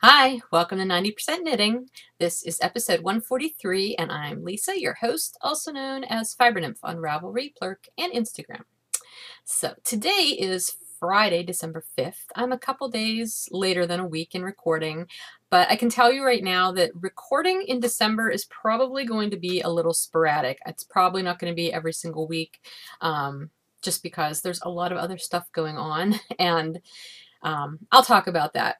Hi, welcome to 90% Knitting. This is episode 143, and I'm Lisa, your host, also known as Fiber Nymph on Ravelry, Plurk, and Instagram. So today is Friday, December 5th. I'm a couple days later than a week in recording, but I can tell you right now that recording in December is probably going to be a little sporadic. It's probably not going to be every single week, just because there's a lot of other stuff going on, and I'll talk about that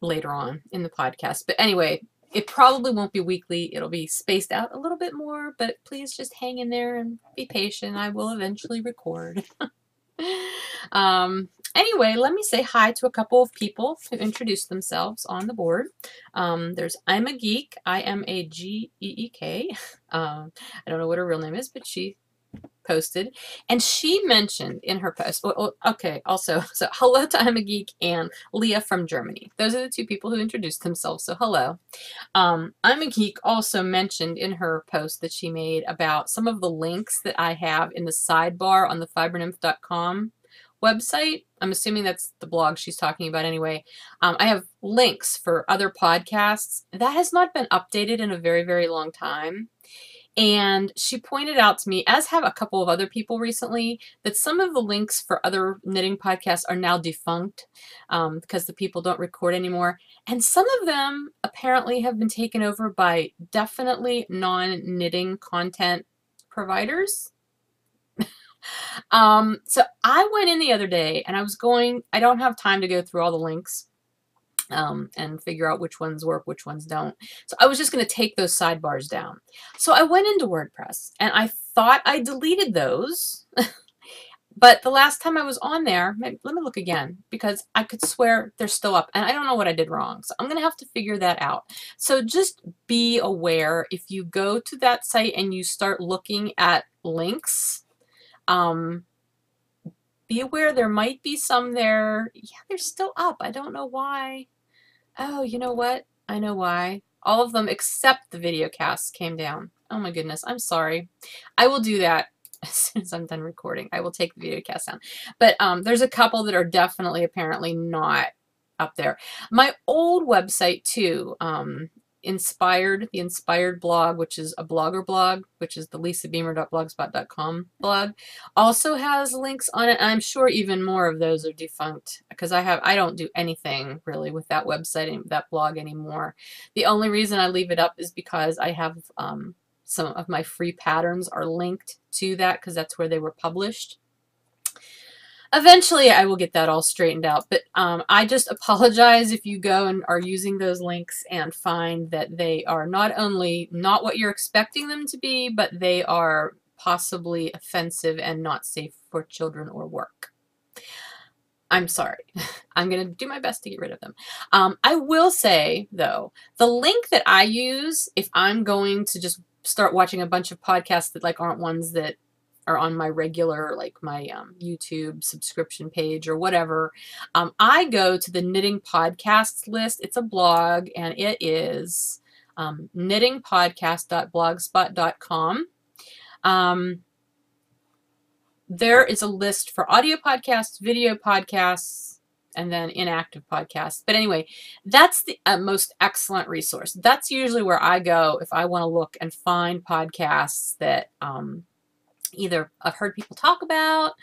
later on in the podcast. But anyway, it probably won't be weekly. It'll be spaced out a little bit more, but please just hang in there and be patient. I will eventually record. Anyway, let me say hi to a couple of people who introduced themselves on the board. There's I'm a Geek, IMAGEEK. I don't know what her real name is, but she posted, and she mentioned in her post, okay, also, so hello to I'm a Geek and Leah from Germany. Those are the two people who introduced themselves, so hello. I'm a Geek also mentioned in her post that she made about some of the links that I have in the sidebar on the fibernymph.com website. I'm assuming that's the blog she's talking about anyway. I have links for other podcasts. That has not been updated in a very, very long time. And she pointed out to me, as have a couple of other people recently, that some of the links for other knitting podcasts are now defunct because the people don't record anymore. And some of them apparently have been taken over by definitely non-knitting content providers. So I went in the other day and I don't have time to go through all the links and figure out which ones work, which ones don't. So I was just going to take those sidebars down. So I went into WordPress and I thought I deleted those, but the last time I was on there, let me look again because I could swear they're still up and I don't know what I did wrong. So I'm going to have to figure that out. So just be aware if you go to that site and you start looking at links, be aware there might be some there. Yeah, they're still up. I don't know why. Oh, you know what? I know why. All of them except the video casts came down. Oh my goodness. I'm sorry. I will do that as soon as I'm done recording. I will take the video cast down. But there's a couple that are definitely apparently not up there. My old website too, the Inspired blog, which is a blogger blog, which is the lisabeamer.blogspot.com blog, also has links on it. I'm sure even more of those are defunct because I don't do anything really with that website and that blog anymore. The only reason I leave it up is because I have some of my free patterns are linked to that because that's where they were published. Eventually, I will get that all straightened out, but I just apologize if you go and are using those links and find that they are not only not what you're expecting them to be, but they are possibly offensive and not safe for children or work. I'm sorry. I'm going to do my best to get rid of them. I will say, though, the link that I use if I'm going to just start watching a bunch of podcasts that like aren't ones that are on my regular, like my YouTube subscription page or whatever, I go to the Knitting Podcasts list. It's a blog, and it is knittingpodcast.blogspot.com. There is a list for audio podcasts, video podcasts, and then inactive podcasts. But anyway, that's the most excellent resource. That's usually where I go if I want to look and find podcasts that either I've heard people talk about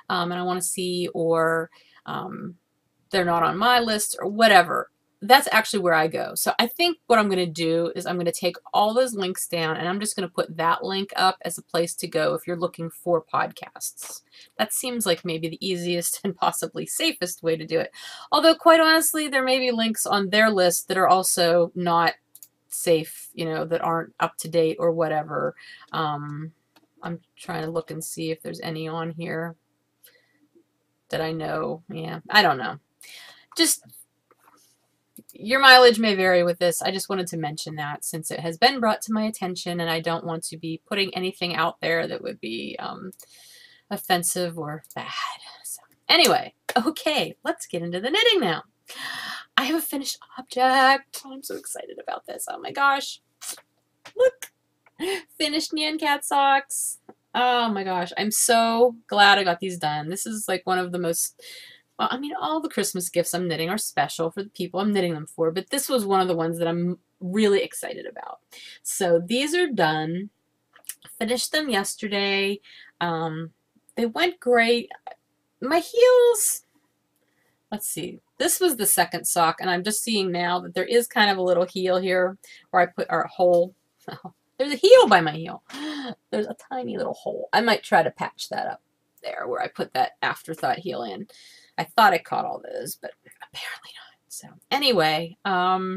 and I want to see, or they're not on my list or whatever. That's actually where I go. So I think what I'm going to do is I'm going to take all those links down and I'm just going to put that link up as a place to go if you're looking for podcasts. That seems like maybe the easiest and possibly safest way to do it. Although quite honestly, there may be links on their list that are also not safe, you know, that aren't up to date or whatever. I'm trying to look and see if there's any on here that I know. Yeah, I don't know. Just your mileage may vary with this. I just wanted to mention that since it has been brought to my attention and I don't want to be putting anything out there that would be offensive or bad. So anyway, okay, let's get into the knitting now. I have a finished object. I'm so excited about this. Oh my gosh. Look. Finished Nyan Cat socks. Oh my gosh, I'm so glad I got these done. This is like one of the most Well, I mean, all the Christmas gifts I'm knitting are special for the people I'm knitting them for, but this was one of the ones that I'm really excited about. So these are done. Finished them yesterday. They went great. My heels, let's see. This was the second sock, and I'm just seeing now that there is kind of a little heel here where I put our hole. Oh, there's a heel by my heel. There's a tiny little hole. I might try to patch that up there where I put that afterthought heel in. I thought I caught all those, but apparently not. So anyway, yeah,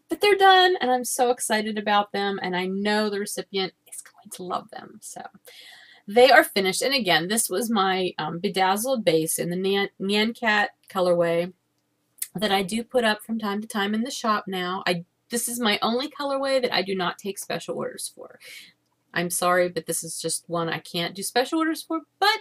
but they're done, and I'm so excited about them, and I know the recipient is going to love them. So they are finished, and again, this was my bedazzled base in the Nyan Cat colorway that I do put up from time to time in the shop now. This is my only colorway that I do not take special orders for. I'm sorry, but this is just one I can't do special orders for, but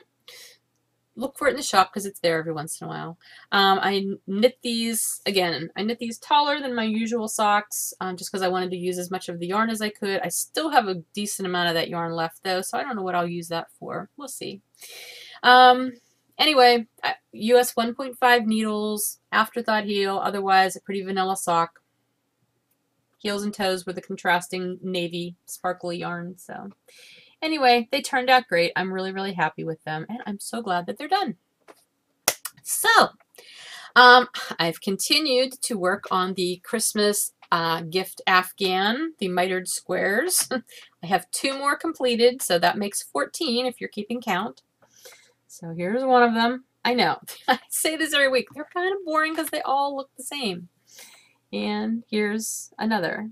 look for it in the shop because it's there every once in a while. I knit these, again, I knit these taller than my usual socks just because I wanted to use as much of the yarn as I could. I still have a decent amount of that yarn left though, so I don't know what I'll use that for. We'll see. Anyway, US 1.5 needles, afterthought heel, otherwise a pretty vanilla sock. Heels and toes with a contrasting navy sparkly yarn. So anyway, they turned out great. I'm really, really happy with them, and I'm so glad that they're done. So I've continued to work on the Christmas gift Afghan, the mitered squares. I have 2 more completed, so that makes 14 if you're keeping count. So here's one of them. I know, I say this every week. They're kind of boring because they all look the same. And here's another.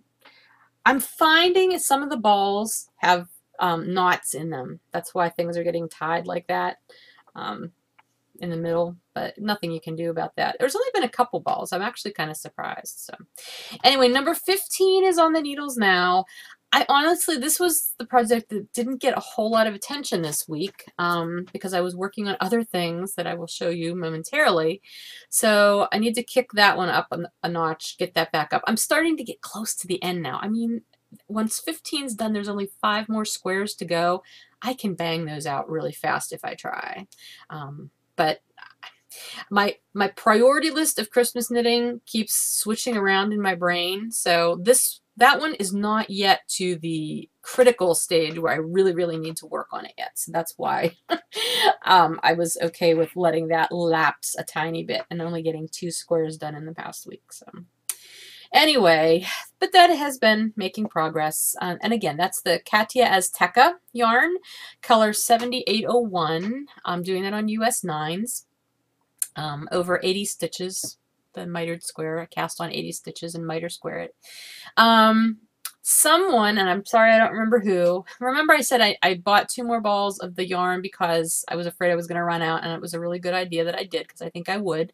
I'm finding some of the balls have knots in them. That's why things are getting tied like that in the middle, but nothing you can do about that. There's only been a couple balls. I'm actually kind of surprised. So anyway, number 15 is on the needles now. I honestly, this was the project that didn't get a whole lot of attention this week because I was working on other things that I will show you momentarily. So I need to kick that one up a notch, get that back up. I'm starting to get close to the end now. I mean, once 15's done, there's only 5 more squares to go. I can bang those out really fast if I try. But my priority list of Christmas knitting keeps switching around in my brain. So that one is not yet to the critical stage where I really, really need to work on it yet. So that's why I was okay with letting that lapse a tiny bit and only getting 2 squares done in the past week. So anyway, but that has been making progress. And again, that's the Katia Azteca yarn, color 7801. I'm doing that on US 9s, over 80 stitches. The mitered square, I cast on 80 stitches and miter square it. Someone, and I'm sorry I don't remember who, remember I said I bought 2 more balls of the yarn because I was afraid I was going to run out, and it was a really good idea that I did because I think I would.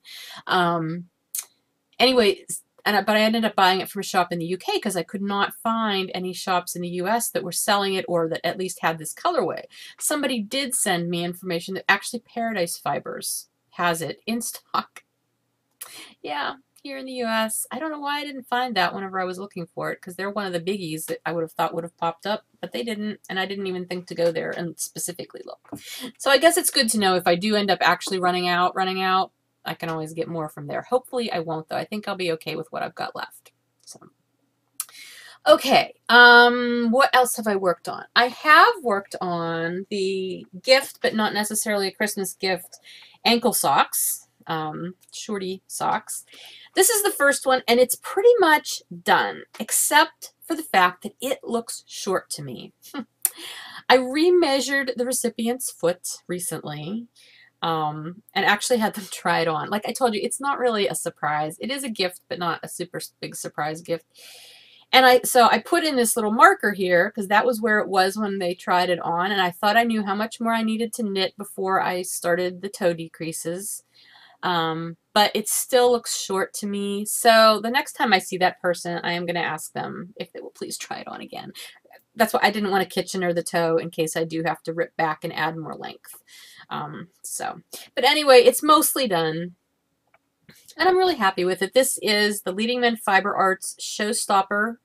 Anyway, but I ended up buying it from a shop in the UK because I could not find any shops in the US that were selling it or that at least had this colorway. Somebody did send me information that actually Paradise Fibers has it in stock. Yeah, here in the US. I don't know why I didn't find that whenever I was looking for it, because they're one of the biggies that I would have thought would have popped up, but they didn't, and I didn't even think to go there and specifically look. So I guess it's good to know if I do end up actually running out, I can always get more from there. Hopefully I won't, though. I think I'll be okay with what I've got left. So, okay, what else have I worked on? I have worked on the gift, but not necessarily a Christmas gift, ankle socks. Shorty socks. This is the first one, and it's pretty much done, except for the fact that it looks short to me. I remeasured the recipient's foot recently, and actually had them try it on. Like I told you, it's not really a surprise. It is a gift, but not a super big surprise gift. And so I put in this little marker here because that was where it was when they tried it on, and I thought I knew how much more I needed to knit before I started the toe decreases. But it still looks short to me. So the next time I see that person, I am going to ask them if they will please try it on again. That's why I didn't want to Kitchener the toe in case I do have to rip back and add more length. But anyway, it's mostly done. And I'm really happy with it. This is the Leading Men Fiber Arts Showstopper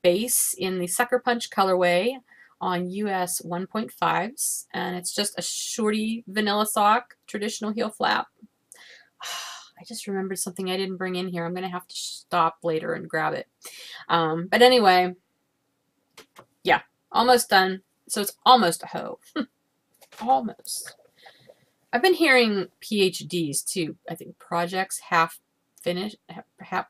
base in the Sucker Punch colorway on US 1.5s, and it's just a shorty vanilla sock, traditional heel flap. I just remembered something I didn't bring in here. I'm going to have to stop later and grab it. But anyway, yeah, almost done. So it's almost a hoe. Almost. I've been hearing PhDs too. I think projects half finished,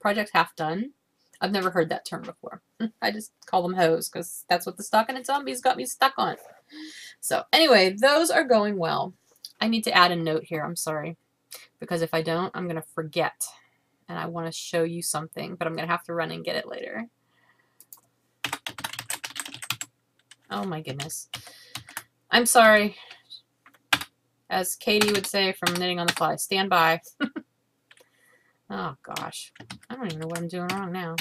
projects half done. I've never heard that term before. I just call them hoes because that's what the Stockinette Zombies got me stuck on. So anyway, those are going well. I need to add a note here. I'm sorry. Because if I don't, I'm going to forget. And I want to show you something, but I'm going to have to run and get it later. Oh my goodness. I'm sorry. As Katie would say from Knitting on the Fly, stand by. Oh gosh. I don't even know what I'm doing wrong now.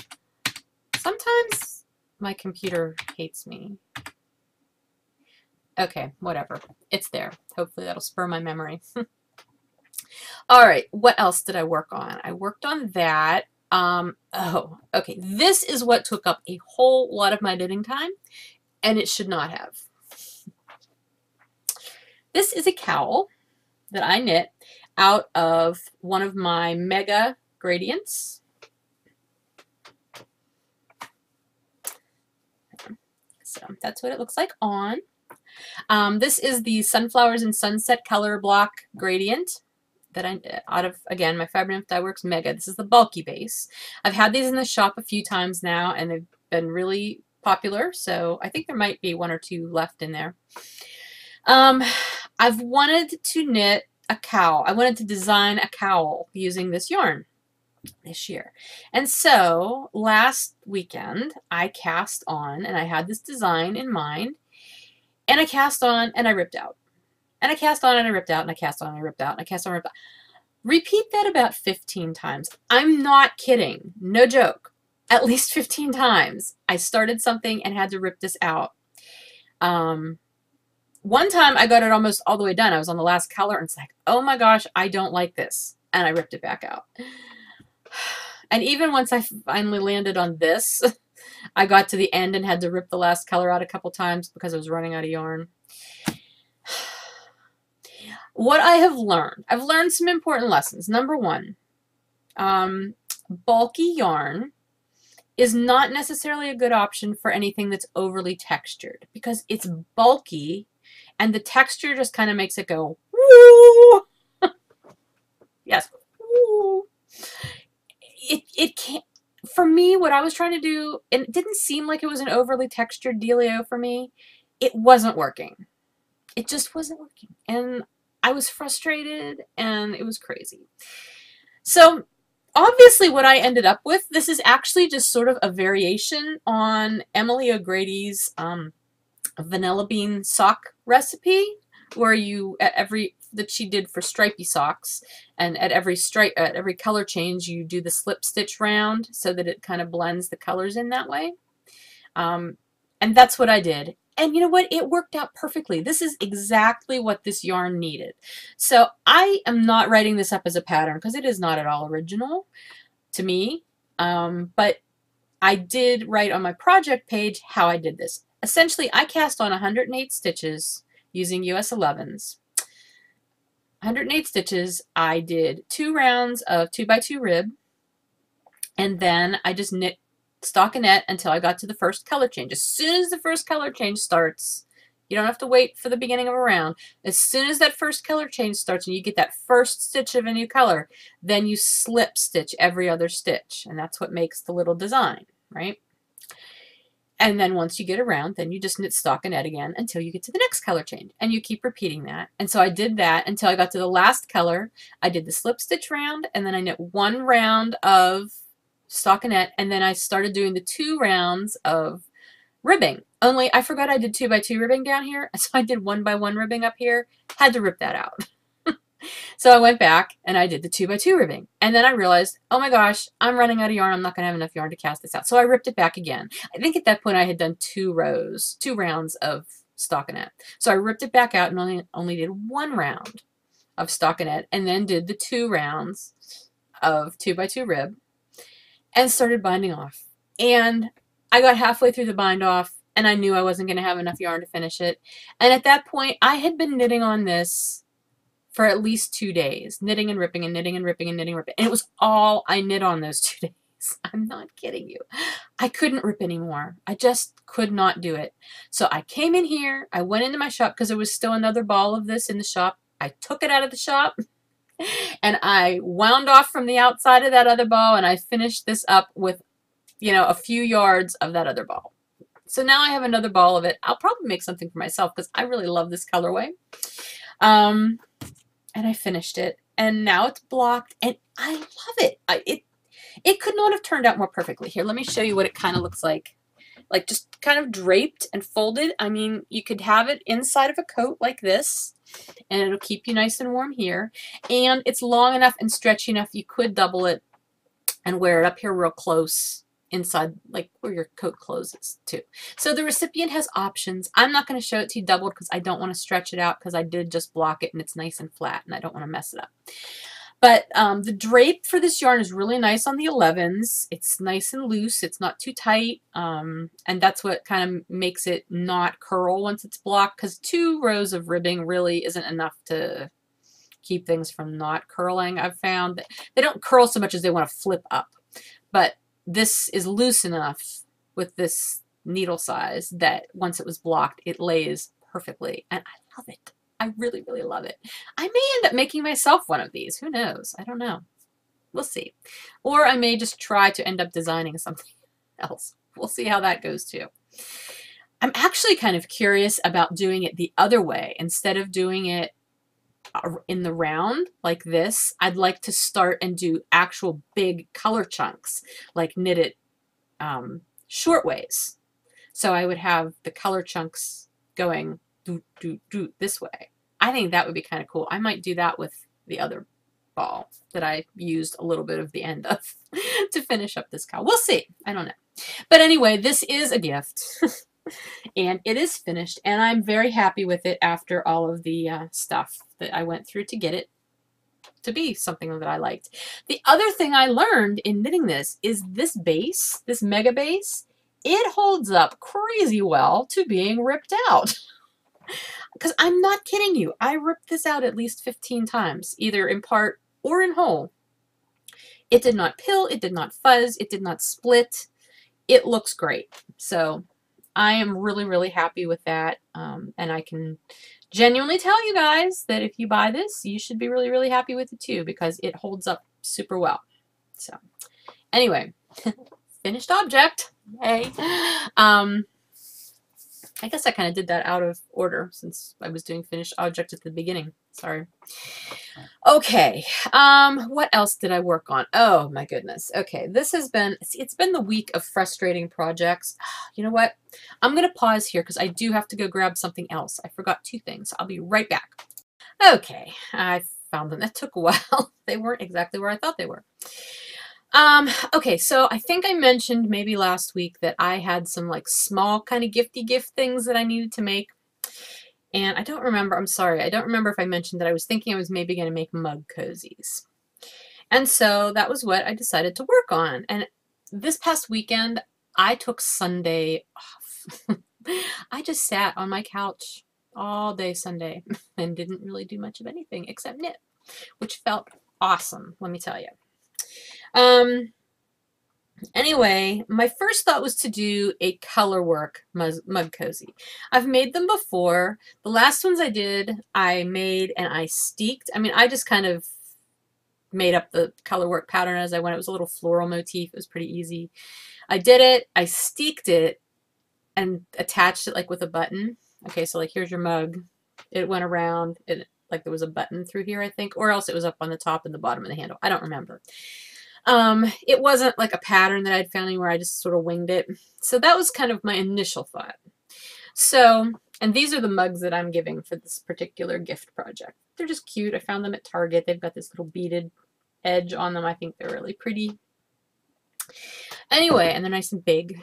Sometimes my computer hates me. Okay, whatever. It's there. Hopefully that'll spur my memory. All right, what else did I work on? I worked on that. Oh, okay. This is what took up a whole lot of my knitting time, and it should not have. This is a cowl that I knit out of one of my mega gradients. So that's what it looks like on. This is the Sunflowers and Sunset color block gradient that I out of, again, my Faber Nymph Dye Works Mega. This is the bulky base. I've had these in the shop a few times now, and they've been really popular, so I think there might be one or two left in there. I've wanted to knit a cowl. I wanted to design a cowl using this yarn this year. And so last weekend I cast on, and I had this design in mind, and I cast on and I ripped out. And I cast on and I ripped out, and I cast on and I ripped out, and I cast on and ripped out. Repeat that about 15 times. I'm not kidding. No joke. At least 15 times. I started something and had to rip this out. One time I got it almost all the way done. I was on the last color, and it's like, oh my gosh, I don't like this. And I ripped it back out. And even once I finally landed on this, I got to the end and had to rip the last color out a couple times because I was running out of yarn. What I have learned, I've learned some important lessons. Number one, bulky yarn is not necessarily a good option for anything that's overly textured because it's bulky and the texture just kind of makes it go, woo! Yes, woo! It can't, for me, what I was trying to do, and it didn't seem like it was an overly textured dealio for me, it wasn't working. It just wasn't working. And I was frustrated, and it was crazy. So obviously what I ended up with, this is actually just sort of a variation on Emily O'Grady's vanilla bean sock recipe, where you, at every, that she did for stripy socks, and at every stripe, at every color change, you do the slip stitch round so that it kind of blends the colors in that way. And that's what I did. And you know what? It worked out perfectly. This is exactly what this yarn needed. So I am not writing this up as a pattern because it is not at all original to me. But I did write on my project page how I did this. Essentially, I cast on 108 stitches using US 11s. 108 stitches. I did 2 rounds of 2x2 rib. And then I just knit stockinette until I got to the first color change. As soon as the first color change starts, you don't have to wait for the beginning of a round. As soon as that first color change starts and you get that first stitch of a new color, then you slip stitch every other stitch. And that's what makes the little design, right? And then once you get around, then you just knit stockinette again until you get to the next color change. And you keep repeating that. And so I did that until I got to the last color. I did the slip stitch round, and then I knit 1 round of stockinette, and then I started doing the 2 rounds of ribbing. Only I forgot I did 2x2 ribbing down here, so I did 1x1 ribbing up here. Had to rip that out. So I went back and I did the 2x2 ribbing, and then I realized, oh my gosh, I'm running out of yarn. I'm not going to have enough yarn to cast this out. So I ripped it back again. I think at that point I had done 2 rounds of stockinette. So I ripped it back out and only did 1 round of stockinette, and then did the 2 rounds of 2x2 rib. And started binding off. And I got halfway through the bind off, and I knew I wasn't going to have enough yarn to finish it. And at that point, I had been knitting on this for at least 2 days, knitting and ripping and knitting and ripping and knitting and ripping. And it was all I knit on those 2 days. I'm not kidding you. I couldn't rip anymore. I just could not do it. So I came in here, I went into my shop because there was still another ball of this in the shop. I took it out of the shop and I wound off from the outside of that other ball, and I finished this up with, you know, a few yards of that other ball. So now I have another ball of it. I'll probably make something for myself because I really love this colorway. And I finished it, and now it's blocked, and I love it. It could not have turned out more perfectly. Here, let me show you what it kind of looks like just kind of draped and folded. I mean, you could have it inside of a coat like this, and it'll keep you nice and warm here. And it's long enough and stretchy enough you could double it and wear it up here real close inside, like where your coat closes too. So the recipient has options. I'm not going to show it to you doubled because I don't want to stretch it out, because I did just block it and it's nice and flat and I don't want to mess it up. But the drape for this yarn is really nice on the 11s. It's nice and loose. It's not too tight. And that's what kind of makes it not curl once it's blocked, because 2 rows of ribbing really isn't enough to keep things from not curling. I've found that they don't curl so much as they want to flip up. But this is loose enough with this needle size that once it was blocked, it lays perfectly. And I love it. I really, really love it. I may end up making myself one of these. Who knows? I don't know. We'll see. Or I may just try to end up designing something else. We'll see how that goes too. I'm actually kind of curious about doing it the other way. Instead of doing it in the round like this, I'd like to start and do actual big color chunks, like knit it short ways. So I would have the color chunks going this way. I think that would be kind of cool. I might do that with the other ball that I used a little bit of the end of to finish up this cowl. We'll see. I don't know. But anyway, this is a gift. And it is finished, and I'm very happy with it after all of the stuff that I went through to get it to be something that I liked. The other thing I learned in knitting this is this base, this mega base, it holds up crazy well to being ripped out. Because I'm not kidding you. I ripped this out at least 15 times, either in part or in whole. It did not pill, it did not fuzz, it did not split. It looks great. So I am really, really happy with that. And I can genuinely tell you guys that if you buy this, you should be really, really happy with it too, because it holds up super well. So anyway, finished object. Yay. I guess I kind of did that out of order since I was doing finished object at the beginning. Sorry. Okay. What else did I work on? Oh my goodness. Okay. This has been, it's been the week of frustrating projects. You know what? I'm going to pause here because I do have to go grab something else. I forgot 2 things. I'll be right back. Okay. I found them. That took a while. They weren't exactly where I thought they were. Okay, so I think I mentioned maybe last week that I had some like small kind of gifty gift things that I needed to make. And I don't remember, I'm sorry, I don't remember if I mentioned that I was thinking I was maybe going to make mug cozies. And so that was what I decided to work on. And this past weekend, I took Sunday off. I just sat on my couch all day Sunday and didn't really do much of anything except knit, which felt awesome, let me tell you. Anyway, my first thought was to do a color work mug cozy. I've made them before. The last ones I did, I made and I steeked. I mean, I just kind of made up the color work pattern as I went. It was a little floral motif. It was pretty easy. I did it, I steeked it and attached it like with a button. Okay, so like here's your mug. It went around, it like there was a button through here, I think, or else it was up on the top and the bottom of the handle. I don't remember. It wasn't like a pattern that I'd found anywhere. I just sort of winged it. So that was kind of my initial thought. So, and these are the mugs that I'm giving for this particular gift project. They're just cute. I found them at Target. They've got this little beaded edge on them. I think they're really pretty. Anyway, and they're nice and big.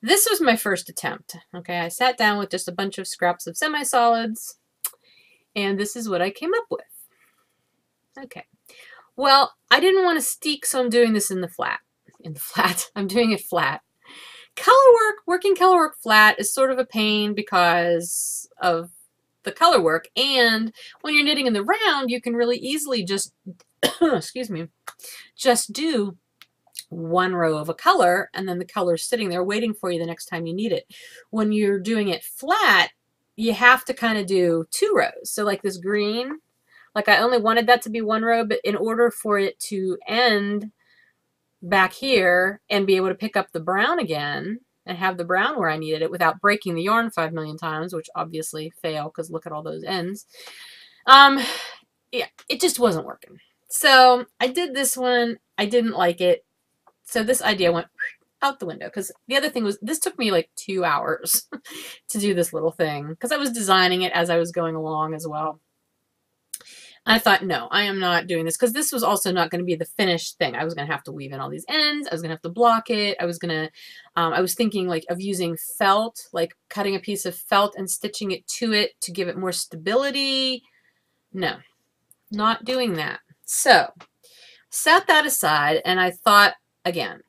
This was my first attempt. Okay, I sat down with just a bunch of scraps of semi-solids, and this is what I came up with. Okay. Well, I didn't want to steek, so I'm doing this in the flat. I'm doing it flat. Working color work flat is sort of a pain because of the color work, and when you're knitting in the round, you can really easily just, excuse me, just do one row of a color, and then the color's sitting there waiting for you the next time you need it. When you're doing it flat, you have to kind of do 2 rows. So like this green, like I only wanted that to be 1 row, but in order for it to end back here and be able to pick up the brown again and have the brown where I needed it without breaking the yarn 5 million times, which obviously fail because look at all those ends. Yeah, it just wasn't working. So I did this one. I didn't like it. So this idea went out the window, because the other thing was this took me like 2 hours to do this little thing because I was designing it as I was going along as well. I thought, no, I am not doing this, because this was also not going to be the finished thing. I was going to have to weave in all these ends. I was going to have to block it. I was thinking like of using felt, like cutting a piece of felt and stitching it to give it more stability. No, not doing that. So set that aside, and I thought again.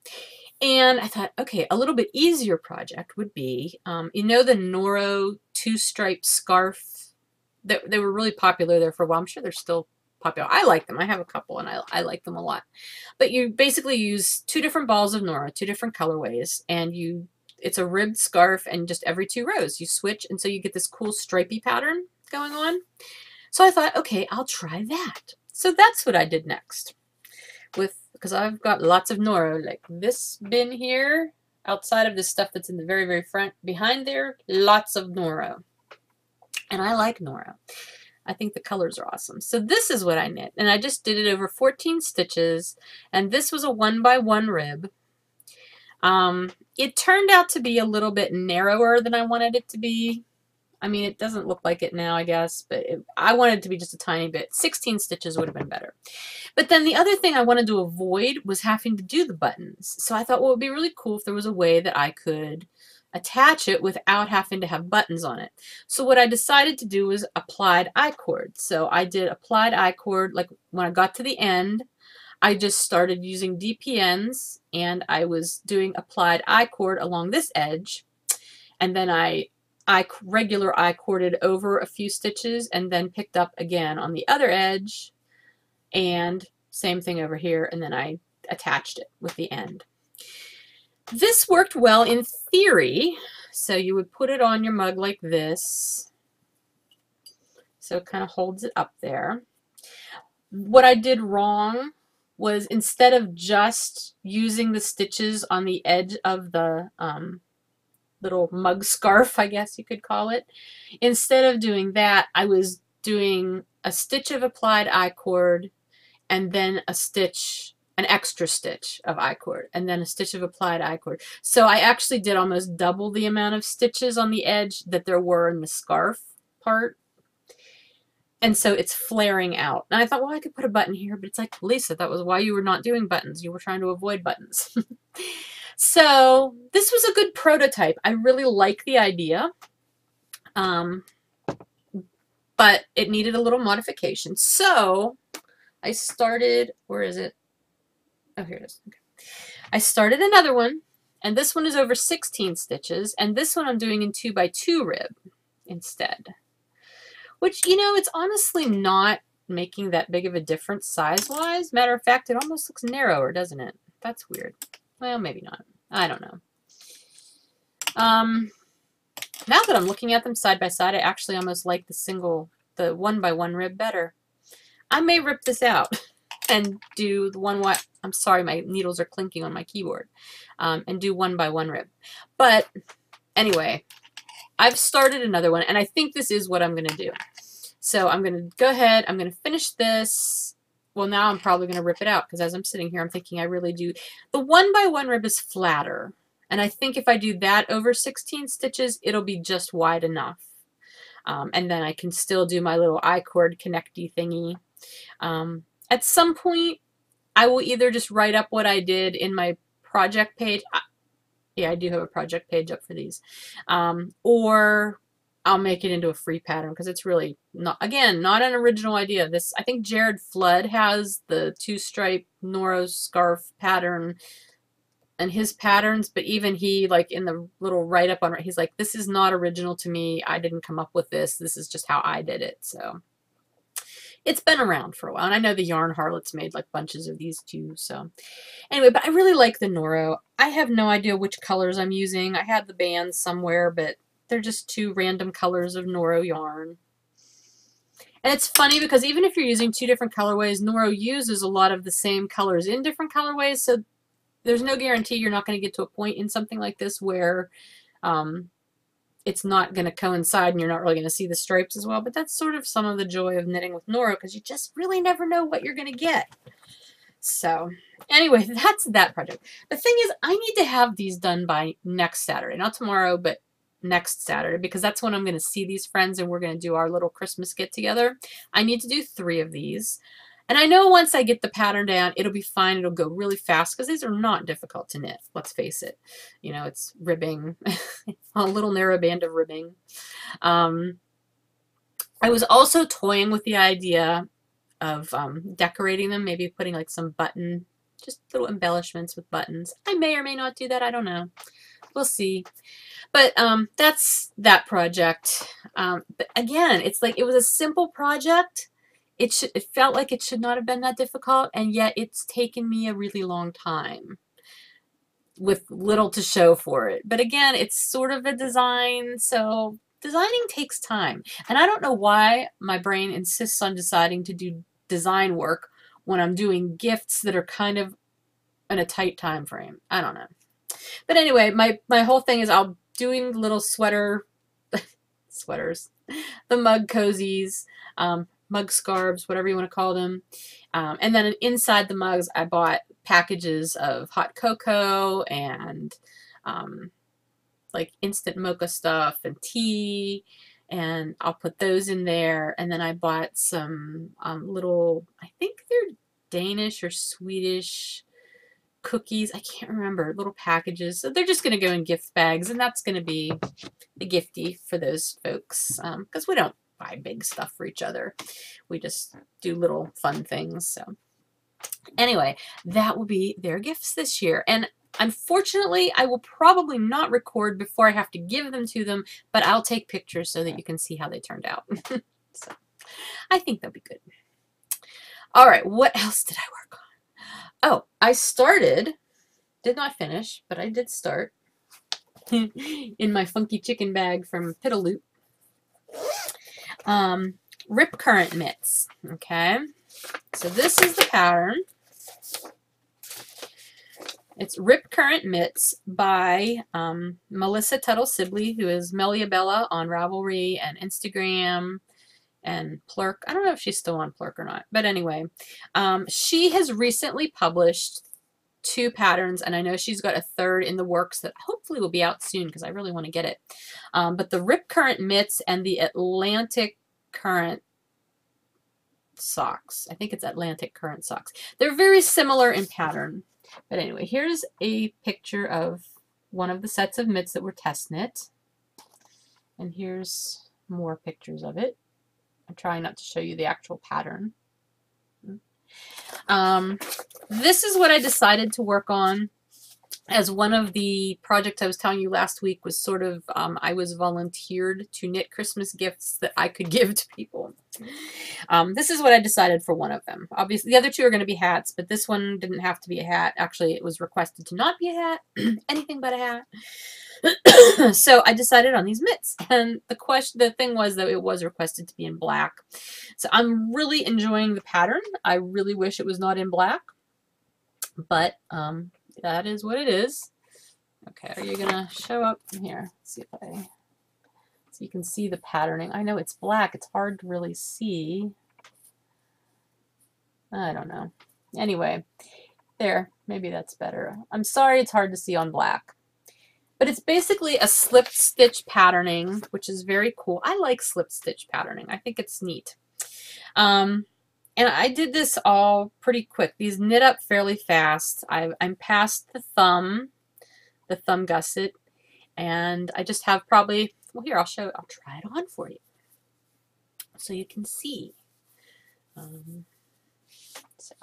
And I thought, okay, a little bit easier project would be, you know, the Noro 2-stripe scarf. They were really popular there for a while. I'm sure they're still popular. I like them. I have a couple, and I like them a lot. But you basically use 2 different balls of Noro, 2 different colorways, and it's a ribbed scarf, and just every 2 rows you switch, and so you get this cool stripy pattern going on. So I thought, okay, I'll try that. So that's what I did next, because I've got lots of Noro, like this bin here, outside of the stuff that's in the very, very front. Behind there, lots of Noro. And I like Noro. I think the colors are awesome. So this is what I knit, and I just did it over 14 stitches, and this was a 1x1 rib. It turned out to be a little bit narrower than I wanted it to be. I mean, it doesn't look like it now, I guess, but I wanted it to be just a tiny bit. 16 stitches would have been better. But then the other thing I wanted to avoid was having to do the buttons. So I thought, well, it would be really cool if there was a way that I could attach it without having to have buttons on it. So what I decided to do was applied I-cord. So I did applied I-cord, like when I got to the end, I just started using DPNs, and I was doing applied I-cord along this edge, and then I regular I-corded over a few stitches, and then picked up again on the other edge, and same thing over here, and then I attached it with the end. This worked well in theory. So you would put it on your mug like this, so it kind of holds it up there. What I did wrong was, instead of just using the stitches on the edge of the little mug scarf, I guess you could call it, instead of doing that, I was doing a stitch of applied I-cord, and then a stitch, an extra stitch of I-cord, and then a stitch of applied I-cord. So I actually did almost double the amount of stitches on the edge that there were in the scarf part. And so it's flaring out. And I thought, well, I could put a button here, but it's like, Lisa, that was why you were not doing buttons. You were trying to avoid buttons. So this was a good prototype. I really like the idea. But it needed a little modification. So I started, where is it? Oh, here it is. Okay. I started another one, and this one is over 16 stitches, and this one I'm doing in 2x2 rib instead. Which, you know, it's honestly not making that big of a difference size-wise. Matter of fact, it almost looks narrower, doesn't it? That's weird. Well, maybe not. I don't know. Now that I'm looking at them side by side, I actually almost like the 1x1 rib better. I may rip this out and do the one. I'm sorry, my needles are clinking on my keyboard. And do 1x1 rib. But anyway, I've started another one, and I think this is what I'm going to do. So I'm going to go ahead. I'm going to finish this. Well, now I'm probably going to rip it out, because as I'm sitting here, I'm thinking I really do. The 1x1 rib is flatter. And I think if I do that over 16 stitches, it'll be just wide enough. And then I can still do my little I-cord connecty thingy. At some point, I will either just write up what I did in my project page. Yeah, I do have a project page up for these. Or I'll make it into a free pattern, because it's really not, again, not an original idea. This, I think Jared Flood has the 2-stripe Noro scarf pattern and his patterns, but even he, like in the little write-up on it, he's like, this is not original to me. I didn't come up with this. This is just how I did it. So it's been around for a while. And I know the Yarn Harlots made like bunches of these too. So anyway, but I really like the Noro. I have no idea which colors I'm using. I had the bands somewhere, but they're just 2 random colors of Noro yarn. And it's funny because even if you're using 2 different colorways, Noro uses a lot of the same colors in different colorways. So there's no guarantee you're not going to get to a point in something like this where it's not going to coincide and you're not really going to see the stripes as well. But that's sort of some of the joy of knitting with Noro, because you just really never know what you're going to get. So anyway, that's that project. The thing is, I need to have these done by next Saturday. Not tomorrow, but next Saturday, because that's when I'm going to see these friends and we're going to do our little Christmas get together. I need to do 3 of these. And I know once I get the pattern down, it'll be fine. It'll go really fast because these are not difficult to knit. Let's face it. You know, it's ribbing, a little narrow band of ribbing. I was also toying with the idea of decorating them, maybe putting like some button, just little embellishments with buttons. I may or may not do that. I don't know. We'll see. But that's that project. But again, it's like it was a simple project. It felt like it should not have been that difficult, and yet it's taken me a really long time with little to show for it. But again, it's sort of a design, so designing takes time. And I don't know why my brain insists on deciding to do design work when I'm doing gifts that are kind of in a tight time frame. I don't know. But anyway, my whole thing is I'll doing little sweaters, the mug cozies, mug scarves, whatever you want to call them. And then inside the mugs, I bought packages of hot cocoa and like instant mocha stuff and tea, and I'll put those in there. And then I bought some little, I think they're Danish or Swedish cookies. I can't remember, little packages. So they're just going to go in gift bags, and that's going to be the gifty for those folks, because we don't buy big stuff for each other. We just do little fun things. So anyway, that will be their gifts this year. And unfortunately, I will probably not record before I have to give them to them, but I'll take pictures so that you can see how they turned out. So I think they'll be good. All right, what else did I work on? Oh, I started, did not finish, but I did start in my funky chicken bag from Pitaloot. Rip Current mitts. Okay, so this is the pattern. It's Rip Current mitts by Melissa Tuttle Sibley, who is Meliabella on Ravelry and Instagram and Plurk. I don't know if she's still on Plurk or not, but anyway, she has recently published 2 patterns, and I know she's got a 3rd in the works that hopefully will be out soon because I really want to get it. But the Rip Current mitts and the Atlantic Current socks. I think it's Atlantic Current socks. They're very similar in pattern. But anyway, here's a picture of one of the sets of mitts that were test knit. And here's more pictures of it. I'm trying not to show you the actual pattern. This is what I decided to work on as one of the projects I was telling you last week was sort of, I was volunteered to knit Christmas gifts that I could give to people. This is what I decided for one of them. Obviously, the other 2 are going to be hats, but this one didn't have to be a hat. Actually, it was requested to not be a hat, anything but a hat. So I decided on these mitts, and the thing was that it was requested to be in black. So I'm really enjoying the pattern. I really wish it was not in black, but that is what it is. Okay, are you gonna show up here? Let's see if so you can see the patterning. I know it's black, it's hard to really see. I don't know. Anyway, there, maybe that's better. I'm sorry it's hard to see on black. But it's basically a slip stitch patterning, which is very cool. I like slip stitch patterning. I think it's neat. And I did this all pretty quick. These knit up fairly fast. I'm past the thumb gusset, and I just have probably, well, here, I'll try it on for you so you can see. So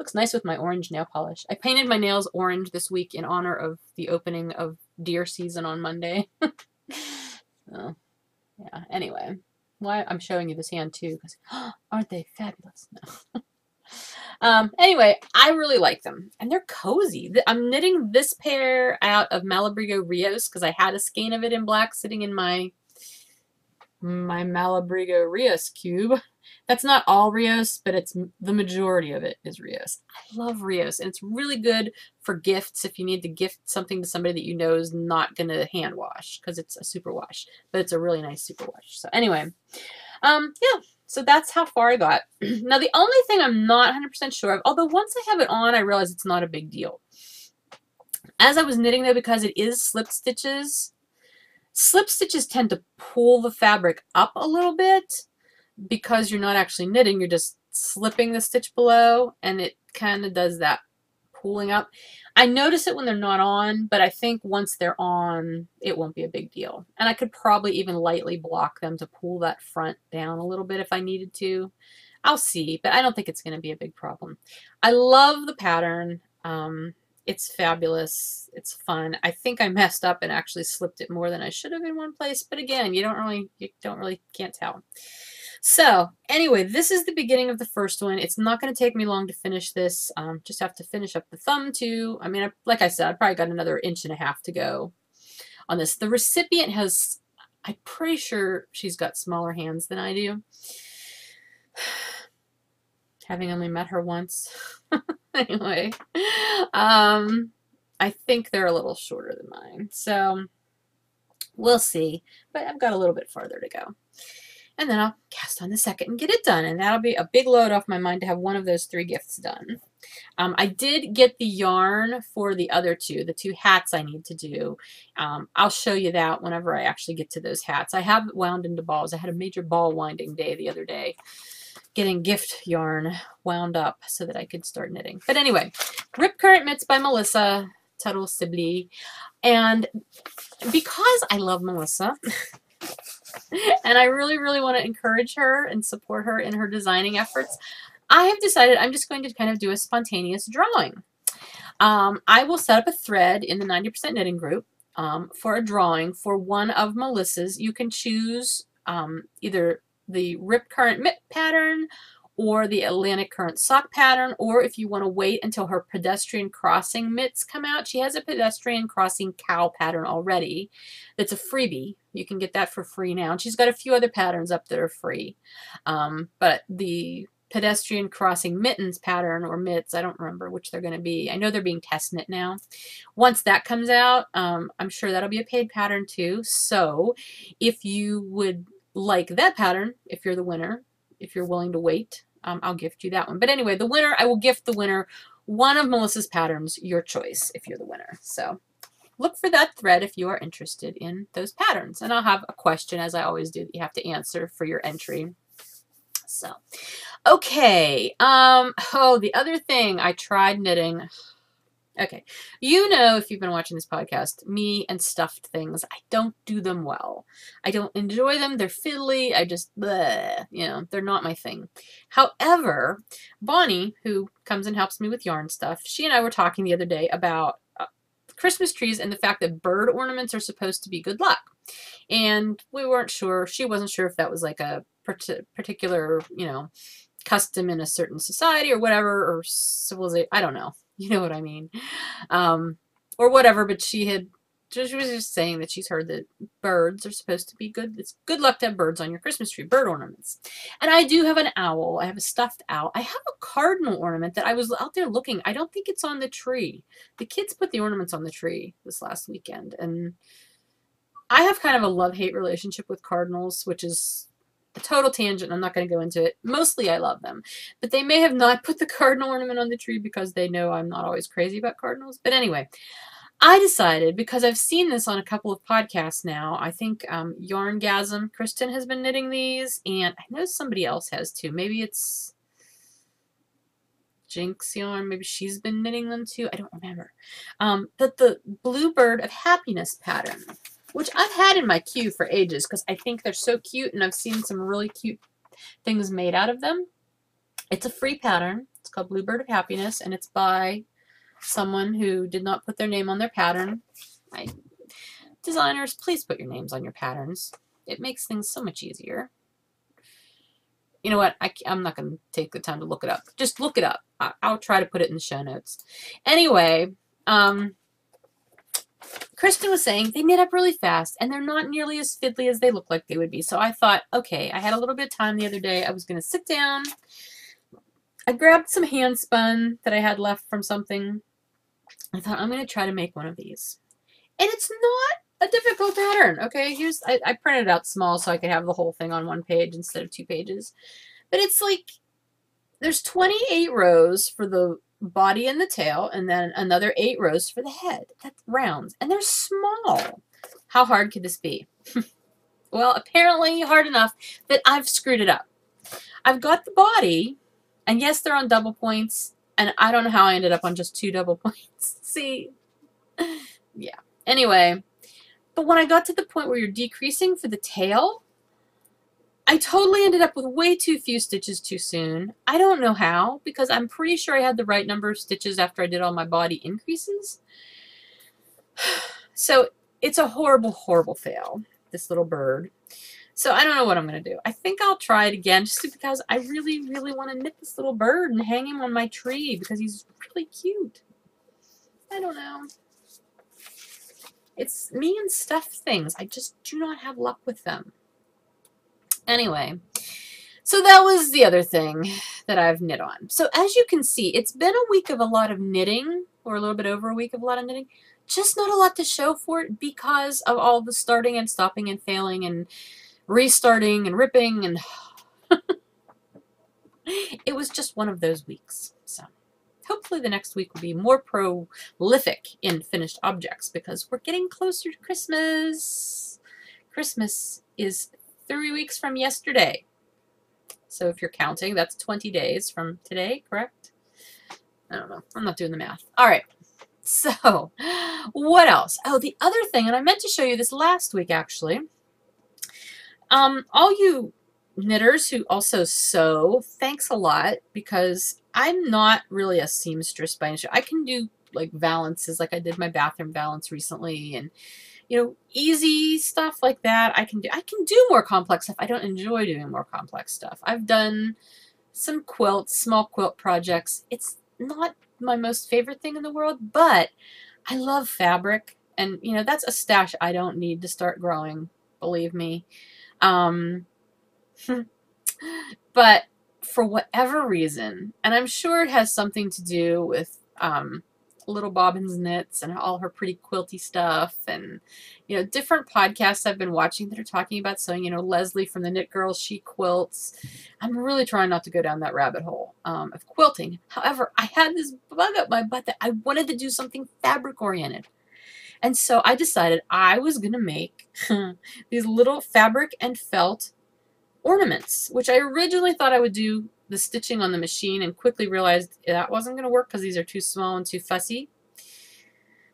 Looks nice with my orange nail polish. I painted my nails orange this week in honor of the opening of deer season on Monday. Oh, yeah, anyway. Why I'm showing you this hand too, because aren't they fabulous? No. Anyway, I really like them, and they're cozy. I'm knitting this pair out of Malabrigo Rios because I had a skein of it in black sitting in my Malabrigo Rios cube. That's not all Rios, but it's the majority of it is Rios. I love Rios, and it's really good for gifts if you need to gift something to somebody that you know is not going to hand wash because it's a super wash, but it's a really nice super wash. So anyway, yeah, so that's how far I got. Now, the only thing I'm not 100% sure of, although once I have it on, I realize it's not a big deal. As I was knitting, though, because it is slip stitches tend to pull the fabric up a little bit because you're not actually knitting, you're just slipping the stitch below, and it kind of does that pulling up. I notice it when they're not on, but I think once they're on, it won't be a big deal. And I could probably even lightly block them to pull that front down a little bit if I needed to. I'll see, but I don't think it's going to be a big problem. I love the pattern. It's fabulous. It's fun. I think I messed up and actually slipped it more than I should have in one place, but again, you can't tell. So anyway, this is the beginning of the first one. It's not going to take me long to finish this. Just have to finish up the thumb too. I mean, like I said, I probably got another 1.5 inches to go on this. The recipient has, I'm pretty sure she's got smaller hands than I do. Having only met her once. Anyway, I think they're a little shorter than mine. So we'll see. But I've got a little bit farther to go. And then I'll cast on the second and get it done. And that'll be a big load off my mind to have one of those 3 gifts done. I did get the yarn for the other 2, the 2 hats I need to do. I'll show you that whenever I actually get to those hats. I have wound into balls. I had a major ball winding day the other day, getting gift yarn wound up so that I could start knitting. But anyway, Rip Current Mitts by Melissa Tuttle Sibley. And because I love Melissa, and I really, really want to encourage her and support her in her designing efforts, I have decided I'm just going to kind of do a spontaneous drawing. I will set up a thread in the 90% knitting group for a drawing for one of Melissa's. You can choose either the Rip Current Mitt pattern or the Atlantic Current sock pattern, or if you want to wait until her pedestrian crossing mitts come out. She has a pedestrian crossing cow pattern already that's a freebie. You can get that for free now. And she's got a few other patterns up that are free. But the pedestrian crossing mittens pattern, or mitts, I don't remember which they're going to be. I know they're being test knit now. Once that comes out, I'm sure that'll be a paid pattern too. So if you would like that pattern, if you're the winner, if you're willing to wait, I'll gift you that one. But anyway, the winner, I will gift the winner one of Melissa's patterns, your choice, if you're the winner. So look for that thread if you are interested in those patterns. And I'll have a question, as I always do, that you have to answer for your entry. So, okay. Oh, the other thing I tried knitting. Okay, you know, if you've been watching this podcast, me and stuffed things, I don't do them well. I don't enjoy them. They're fiddly. I just, bleh, you know, they're not my thing. However, Bonnie, who comes and helps me with yarn stuff, she and I were talking the other day about Christmas trees and the fact that bird ornaments are supposed to be good luck. And we weren't sure. She wasn't sure if that was like a particular, you know, custom in a certain society or whatever, or civilization. I don't know. You know what I mean? Or whatever, but she was just saying that she's heard that birds are supposed to be good. It's good luck to have birds on your Christmas tree, bird ornaments. And I do have an owl. I have a stuffed owl. I have a cardinal ornament that I was out there looking. I don't think it's on the tree. The kids put the ornaments on the tree this last weekend. And I have kind of a love-hate relationship with cardinals, which is a total tangent. I'm not going to go into it. Mostly I love them. But they may have not put the cardinal ornament on the tree because they know I'm not always crazy about cardinals. But anyway, I decided, because I've seen this on a couple of podcasts now, I think Yarngasm, Kristen has been knitting these, and I know somebody else has too. Maybe it's Jinx Yarn. Maybe she's been knitting them too. I don't remember. But the Bluebird of Happiness pattern, which I've had in my queue for ages because I think they're so cute, and I've seen some really cute things made out of them. It's a free pattern. It's called Bluebird of Happiness, and it's by someone who did not put their name on their pattern. Designers, please put your names on your patterns. It makes things so much easier. You know what? I'm not going to take the time to look it up. Just look it up. I'll try to put it in the show notes. Anyway, Kristen was saying they knit up really fast, and they're not nearly as fiddly as they look like they would be. So I thought, okay, I had a little bit of time the other day. I was going to sit down. I grabbed some hand spun that I had left from something. I thought, I'm going to try to make one of these. And it's not a difficult pattern, okay? I printed it out small so I could have the whole thing on one page instead of 2 pages. But it's like, there's 28 rows for the body and the tail, and then another 8 rows for the head. That's rounds. And they're small. How hard could this be? Well, apparently hard enough that I've screwed it up. I've got the body, and yes, they're on double points, and I don't know how I ended up on just 2 double points. See? Yeah. Anyway, but when I got to the point where you're decreasing for the tail, I totally ended up with way too few stitches too soon. I don't know how, because I'm pretty sure I had the right number of stitches after I did all my body increases. So it's a horrible, horrible fail, this little bird. So I don't know what I'm going to do. I think I'll try it again just because I really, really want to knit this little bird and hang him on my tree because he's really cute. I don't know. It's me and stuffed things. I just do not have luck with them. Anyway, so that was the other thing that I've knit on. So as you can see, it's been a week of a lot of knitting, or a little bit over a week of a lot of knitting. Just not a lot to show for it because of all the starting and stopping and failing and restarting and ripping, and it was just one of those weeks. So hopefully the next week will be more prolific in finished objects because we're getting closer to Christmas. Christmas is 3 weeks from yesterday. So if you're counting, that's 20 days from today, correct? I don't know. I'm not doing the math. All right. So what else? Oh, the other thing, and I meant to show you this last week actually. All you knitters who also sew, thanks a lot, because I'm not really a seamstress by any stretch. I can do like valances, like I did my bathroom valance recently, and you know, easy stuff like that. I can do more complex stuff. I don't enjoy doing more complex stuff. I've done some quilts, small quilt projects. It's not my most favorite thing in the world, but I love fabric, and you know, that's a stash I don't need to start growing, believe me. But for whatever reason, and I'm sure it has something to do with Little Bobbin's Knits and all her pretty quilty stuff, and you know, different podcasts I've been watching that are talking about sewing. You know, Leslie from the Knit Girls, she quilts. I'm really trying not to go down that rabbit hole of quilting. However, I had this bug up my butt that I wanted to do something fabric oriented. And so I decided I was going to make these little fabric and felt ornaments, which I originally thought I would do the stitching on the machine and quickly realized that wasn't going to work because these are too small and too fussy.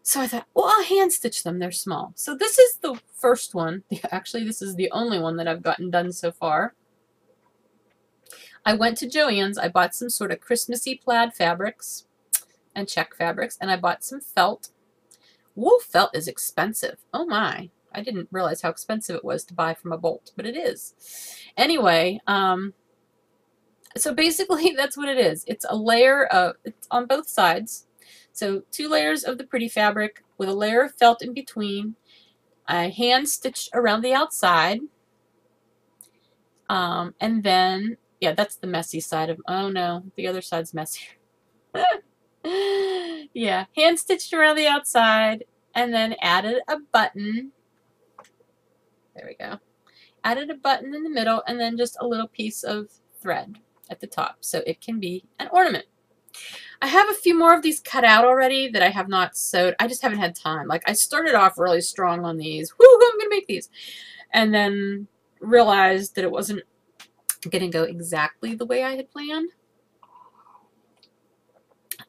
So I thought, well, I'll hand stitch them. They're small. So this is the first one. Actually, this is the only one that I've gotten done so far. I went to Joann's. I bought some sort of Christmassy plaid fabrics and check fabrics, and I bought some felt. Wool felt is expensive. Oh my. I didn't realize how expensive it was to buy from a bolt, but it is. Anyway, so basically that's what it is. It's a layer of, it's on both sides. So 2 layers of the pretty fabric with a layer of felt in between. I hand stitched around the outside. And then, yeah, that's the messy side of, oh no, the other side's messier. Yeah, hand stitched around the outside and then added a button. There we go. Added a button in the middle and then just a little piece of thread at the top so it can be an ornament. I have a few more of these cut out already that I have not sewed. I just haven't had time. Like I started off really strong on these. Woo, I'm going to make these. And then realized that it wasn't going to go exactly the way I had planned.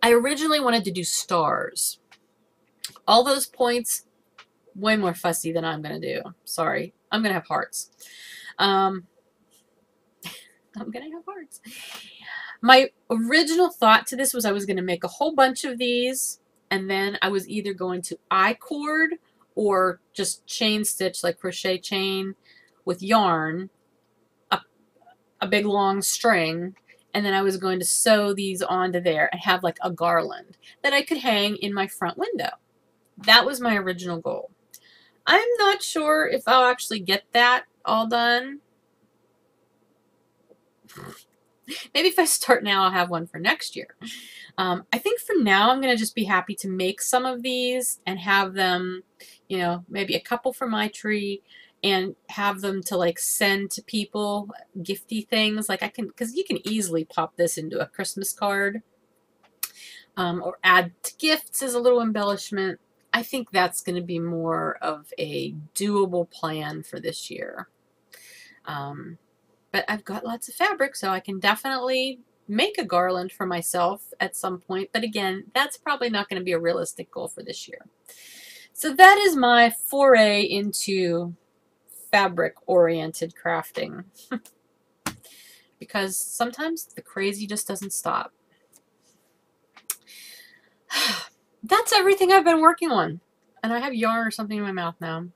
I originally wanted to do stars. All those points, way more fussy than I'm going to do. Sorry. I'm going to have hearts. I'm going to have hearts. My original thought to this was I was going to make a whole bunch of these, and then I was either going to I-cord or just chain stitch, like crochet chain with yarn, a big long string, and then I was going to sew these onto there and have like a garland that I could hang in my front window. That was my original goal. I'm not sure if I'll actually get that all done. Maybe if I start now, I'll have one for next year. I think for now, I'm going to just be happy to make some of these and have them, you know, maybe a couple for my tree, and have them to like send to people, gifty things. Like I can, because you can easily pop this into a Christmas card, or add to gifts as a little embellishment. I think that's going to be more of a doable plan for this year. But I've got lots of fabric, so I can definitely make a garland for myself at some point. But again, that's probably not going to be a realistic goal for this year. So that is my foray into fabric-oriented crafting. Because sometimes the crazy just doesn't stop. That's everything I've been working on. And I have yarn or something in my mouth now.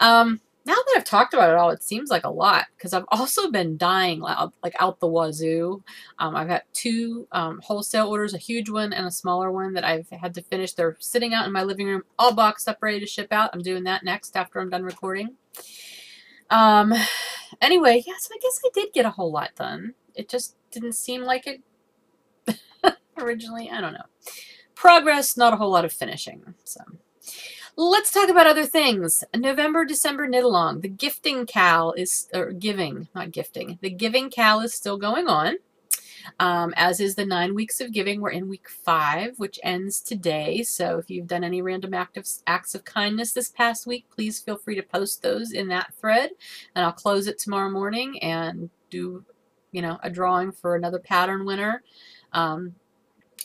Now that I've talked about it all, it seems like a lot, because I've also been dying like out the wazoo. I've had two wholesale orders, a huge one and a smaller one that I've had to finish. They're sitting out in my living room, all boxed up, ready to ship out. I'm doing that next after I'm done recording. Anyway, yeah, so I guess I did get a whole lot done. It just didn't seem like it originally. I don't know. Progress, not a whole lot of finishing. So let's talk about other things. November, December knit along. The gifting cal is, or giving, not gifting. The giving cal is still going on, as is the 9 weeks of giving. We're in week 5, which ends today. So if you've done any random acts of kindness this past week, please feel free to post those in that thread, and I'll close it tomorrow morning and do, you know, a drawing for another pattern winner,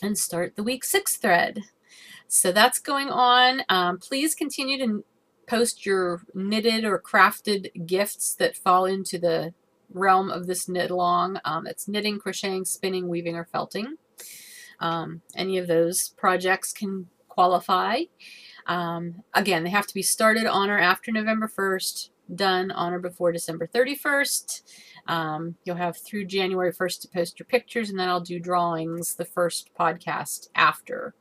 and start the week 6 thread. So that's going on. Please continue to post your knitted or crafted gifts that fall into the realm of this knit along. It's knitting, crocheting, spinning, weaving, or felting. Any of those projects can qualify. Again, they have to be started on or after November 1st, done on or before December 31st. You'll have through January 1st to post your pictures, and then I'll do drawings the first podcast after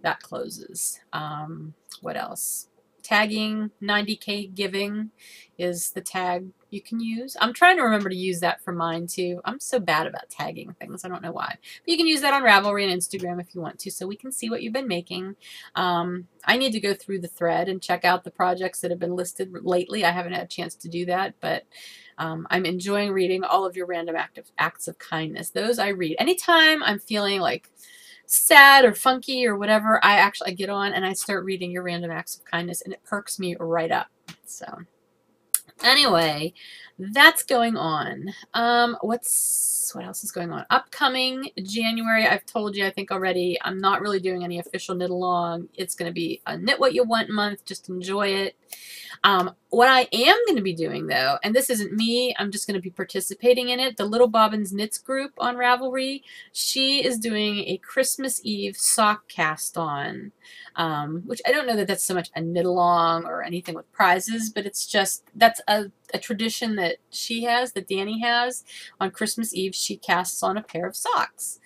that closes. What else? Tagging 90K giving is the tag you can use. I'm trying to remember to use that for mine too. I'm so bad about tagging things. I don't know why. But you can use that on Ravelry and Instagram if you want to, so we can see what you've been making. I need to go through the thread and check out the projects that have been listed lately. I haven't had a chance to do that, but I'm enjoying reading all of your random acts of kindness. Those I read. Anytime I'm feeling like sad or funky or whatever, I get on and I start reading your random acts of kindness, and it perks me right up. So anyway, that's going on. What else is going on? Upcoming January, I've told you, I think already, I'm not really doing any official knit along. It's going to be a knit what you want month. Just enjoy it. What I am going to be doing, though, and this isn't me, I'm just going to be participating in it, the Little Bobbins Knits group on Ravelry, she is doing a Christmas Eve sock cast on, which I don't know that that's so much a knit along or anything with prizes, but it's just, that's a tradition that she has, that Danny has. On Christmas Eve, she casts on a pair of socks.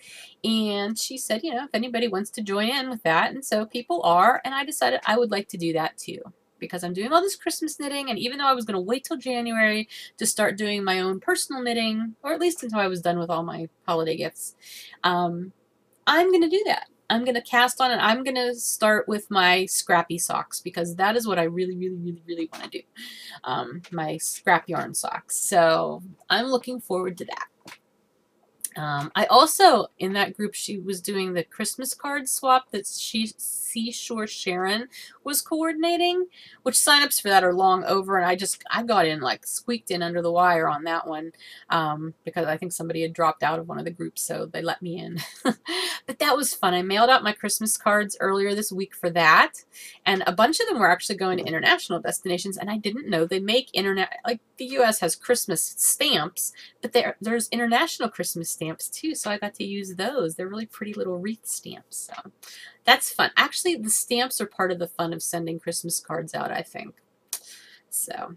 And she said, you know, if anybody wants to join in with that, and so people are, and I decided I would like to do that too, because I'm doing all this Christmas knitting, and even though I was going to wait till January to start doing my own personal knitting, or at least until I was done with all my holiday gifts, I'm going to do that. I'm going to cast on, and I'm going to start with my scrappy socks, because that is what I really, really, really, really want to do. My scrap yarn socks. So I'm looking forward to that. I also, in that group, she was doing the Christmas card swap that Seashore Sharon was coordinating, which signups for that are long over, and I got in, like, squeaked in under the wire on that one, because I think somebody had dropped out of one of the groups, so they let me in. But that was fun. I mailed out my Christmas cards earlier this week for that, and a bunch of them were actually going to international destinations, and I didn't know they make like, the U.S. has Christmas stamps, but there's international Christmas stamps stamps too, so I got to use those. They're really pretty little wreath stamps, so that's fun. Actually, the stamps are part of the fun of sending Christmas cards out, I think. So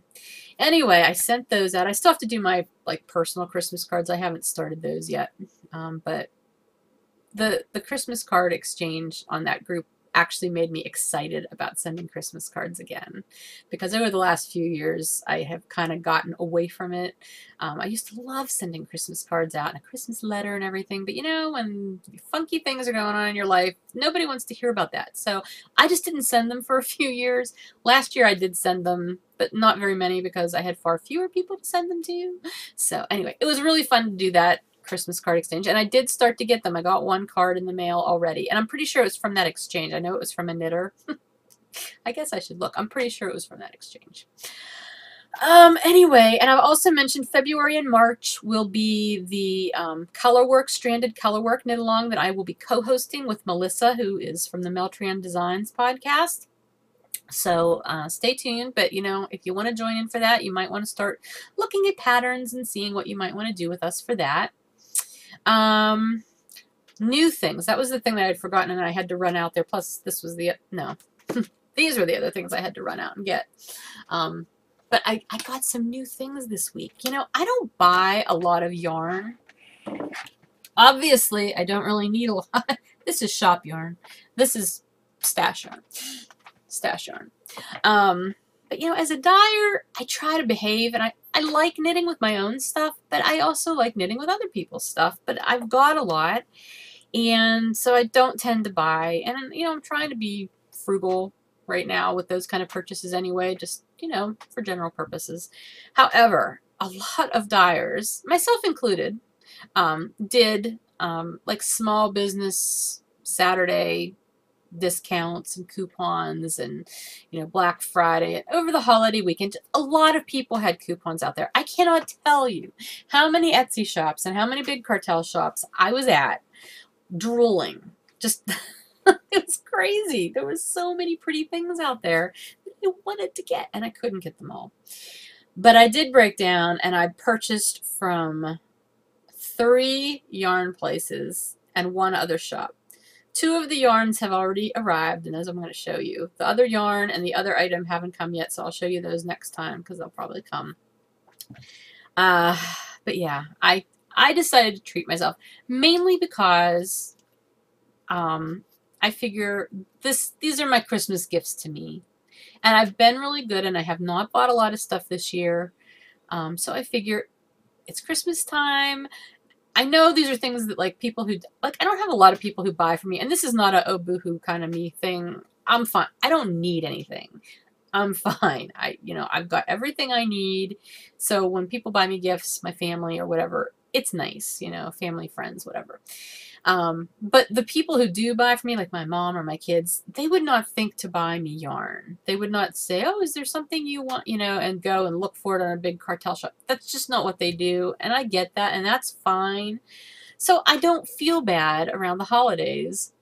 anyway, I sent those out. I still have to do my like personal Christmas cards. I haven't started those yet, but the Christmas card exchange on that group actually made me excited about sending Christmas cards again, because over the last few years I have kind of gotten away from it. I used to love sending Christmas cards out and a Christmas letter and everything, but you know, when funky things are going on in your life, nobody wants to hear about that. So I just didn't send them for a few years. Last year I did send them, but not very many because I had far fewer people to send them to. So anyway, it was really fun to do that Christmas card exchange, and I did start to get them. I got one card in the mail already, and I'm pretty sure it was from that exchange. I know it was from a knitter. I guess I should look. I'm pretty sure it was from that exchange. Anyway, and I've also mentioned February and March will be the colorwork, stranded colorwork knit along that I will be co-hosting with Melissa, who is from the Meltrian Designs podcast. So stay tuned, but you know, if you want to join in for that, you might want to start looking at patterns and seeing what you might want to do with us for that. New things. That was the thing that I had forgotten and I had to run out there. Plus this was the, no, these were the other things I had to run out and get. But I got some new things this week. You know, I don't buy a lot of yarn. Obviously, I don't really need a lot. This is shop yarn. This is stash yarn. Stash yarn. But you know, as a dyer, I try to behave, and I like knitting with my own stuff, but I also like knitting with other people's stuff. But I've got a lot, and so I don't tend to buy. And you know, I'm trying to be frugal right now with those kind of purchases anyway, just, you know, for general purposes. However, a lot of dyers, myself included, did like small business Saturday discounts and coupons and, you know, Black Friday and over the holiday weekend. A lot of people had coupons out there. I cannot tell you how many Etsy shops and how many big cartel shops I was at drooling. Just it was crazy. There were so many pretty things out there that I wanted to get and I couldn't get them all. But I did break down and I purchased from 3 yarn places and 1 other shop. 2 of the yarns have already arrived, and those I'm going to show you. The other yarn and the other item haven't come yet, so I'll show you those next time because they'll probably come. But yeah, I decided to treat myself, mainly because I figure these are my Christmas gifts to me. And I've been really good, and I have not bought a lot of stuff this year. So I figure it's Christmas time. I know these are things that like people who, like, I don't have a lot of people who buy for me, and this is not a oh boohoo kind of me thing. I'm fine. I don't need anything. I'm fine. You know, I've got everything I need. So when people buy me gifts, my family or whatever, it's nice, you know, family, friends, whatever. But the people who do buy for me, like my mom or my kids, they would not think to buy me yarn. They would not say, oh, is there something you want, you know, and go and look for it on a big cartel shop. That's just not what they do. And I get that, and that's fine. So I don't feel bad around the holidays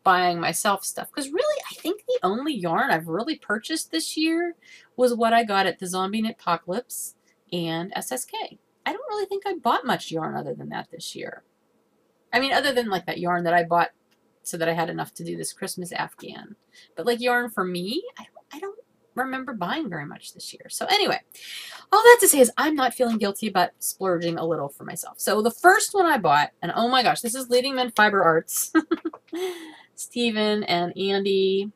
buying myself stuff. Because really, I think the only yarn I've really purchased this year was what I got at the Zombie Knit Apocalypse and SSK. I don't really think I bought much yarn other than that this year. I mean, other than like that yarn that I bought so that I had enough to do this Christmas Afghan. But like yarn for me, I don't remember buying very much this year. So anyway, all that to say is I'm not feeling guilty about splurging a little for myself. So the first one I bought, and oh my gosh, this is Leading Men Fiber Arts. Steven and Andy.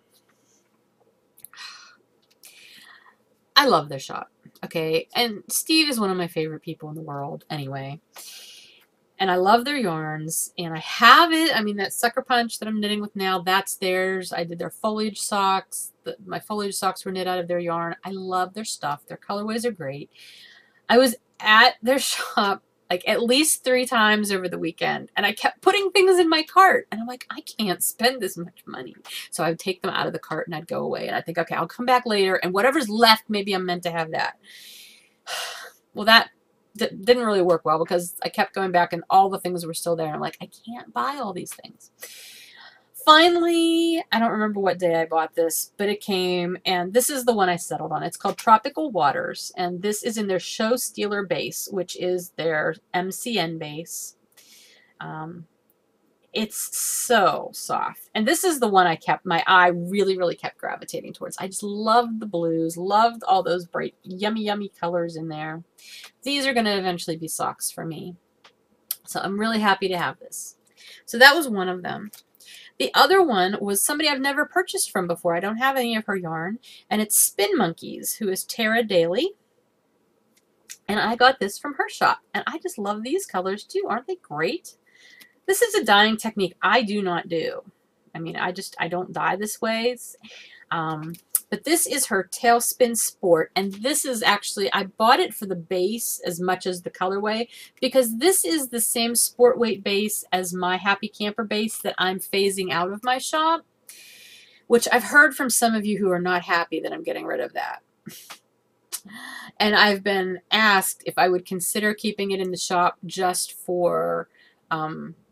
I love their shop. Okay. And Steve is one of my favorite people in the world anyway. And I love their yarns, and I have it. I mean, that Sucker Punch that I'm knitting with now, that's theirs. I did their foliage socks. My foliage socks were knit out of their yarn. I love their stuff. Their colorways are great. I was at their shop like at least 3 times over the weekend, and I kept putting things in my cart. And I'm like, I can't spend this much money. So I would take them out of the cart, and I'd go away. And I think, okay, I'll come back later, and whatever's left, maybe I'm meant to have that. Well, that didn't really work well because I kept going back and all the things were still there. I'm like, I can't buy all these things. Finally, I don't remember what day I bought this, but it came, and this is the one I settled on. It's called Tropical Waters, and this is in their Show Stealer base, which is their MCN base. It's so soft. And this is the one my eye really, really kept gravitating towards. I just loved the blues, loved all those bright, yummy, yummy colors in there. These are going to eventually be socks for me. So I'm really happy to have this. So that was one of them. The other one was somebody I've never purchased from before. I don't have any of her yarn. And it's Spin Monkeys, who is Tara Daly. And I got this from her shop. And I just love these colors too. Aren't they great? This is a dyeing technique I do not do. I mean, I don't dye this way. But this is her Tailspin Sport, and this is actually, I bought it for the base as much as the colorway, because this is the same sport weight base as my Happy Camper base that I'm phasing out of my shop, which I've heard from some of you who are not happy that I'm getting rid of that. And I've been asked if I would consider keeping it in the shop just for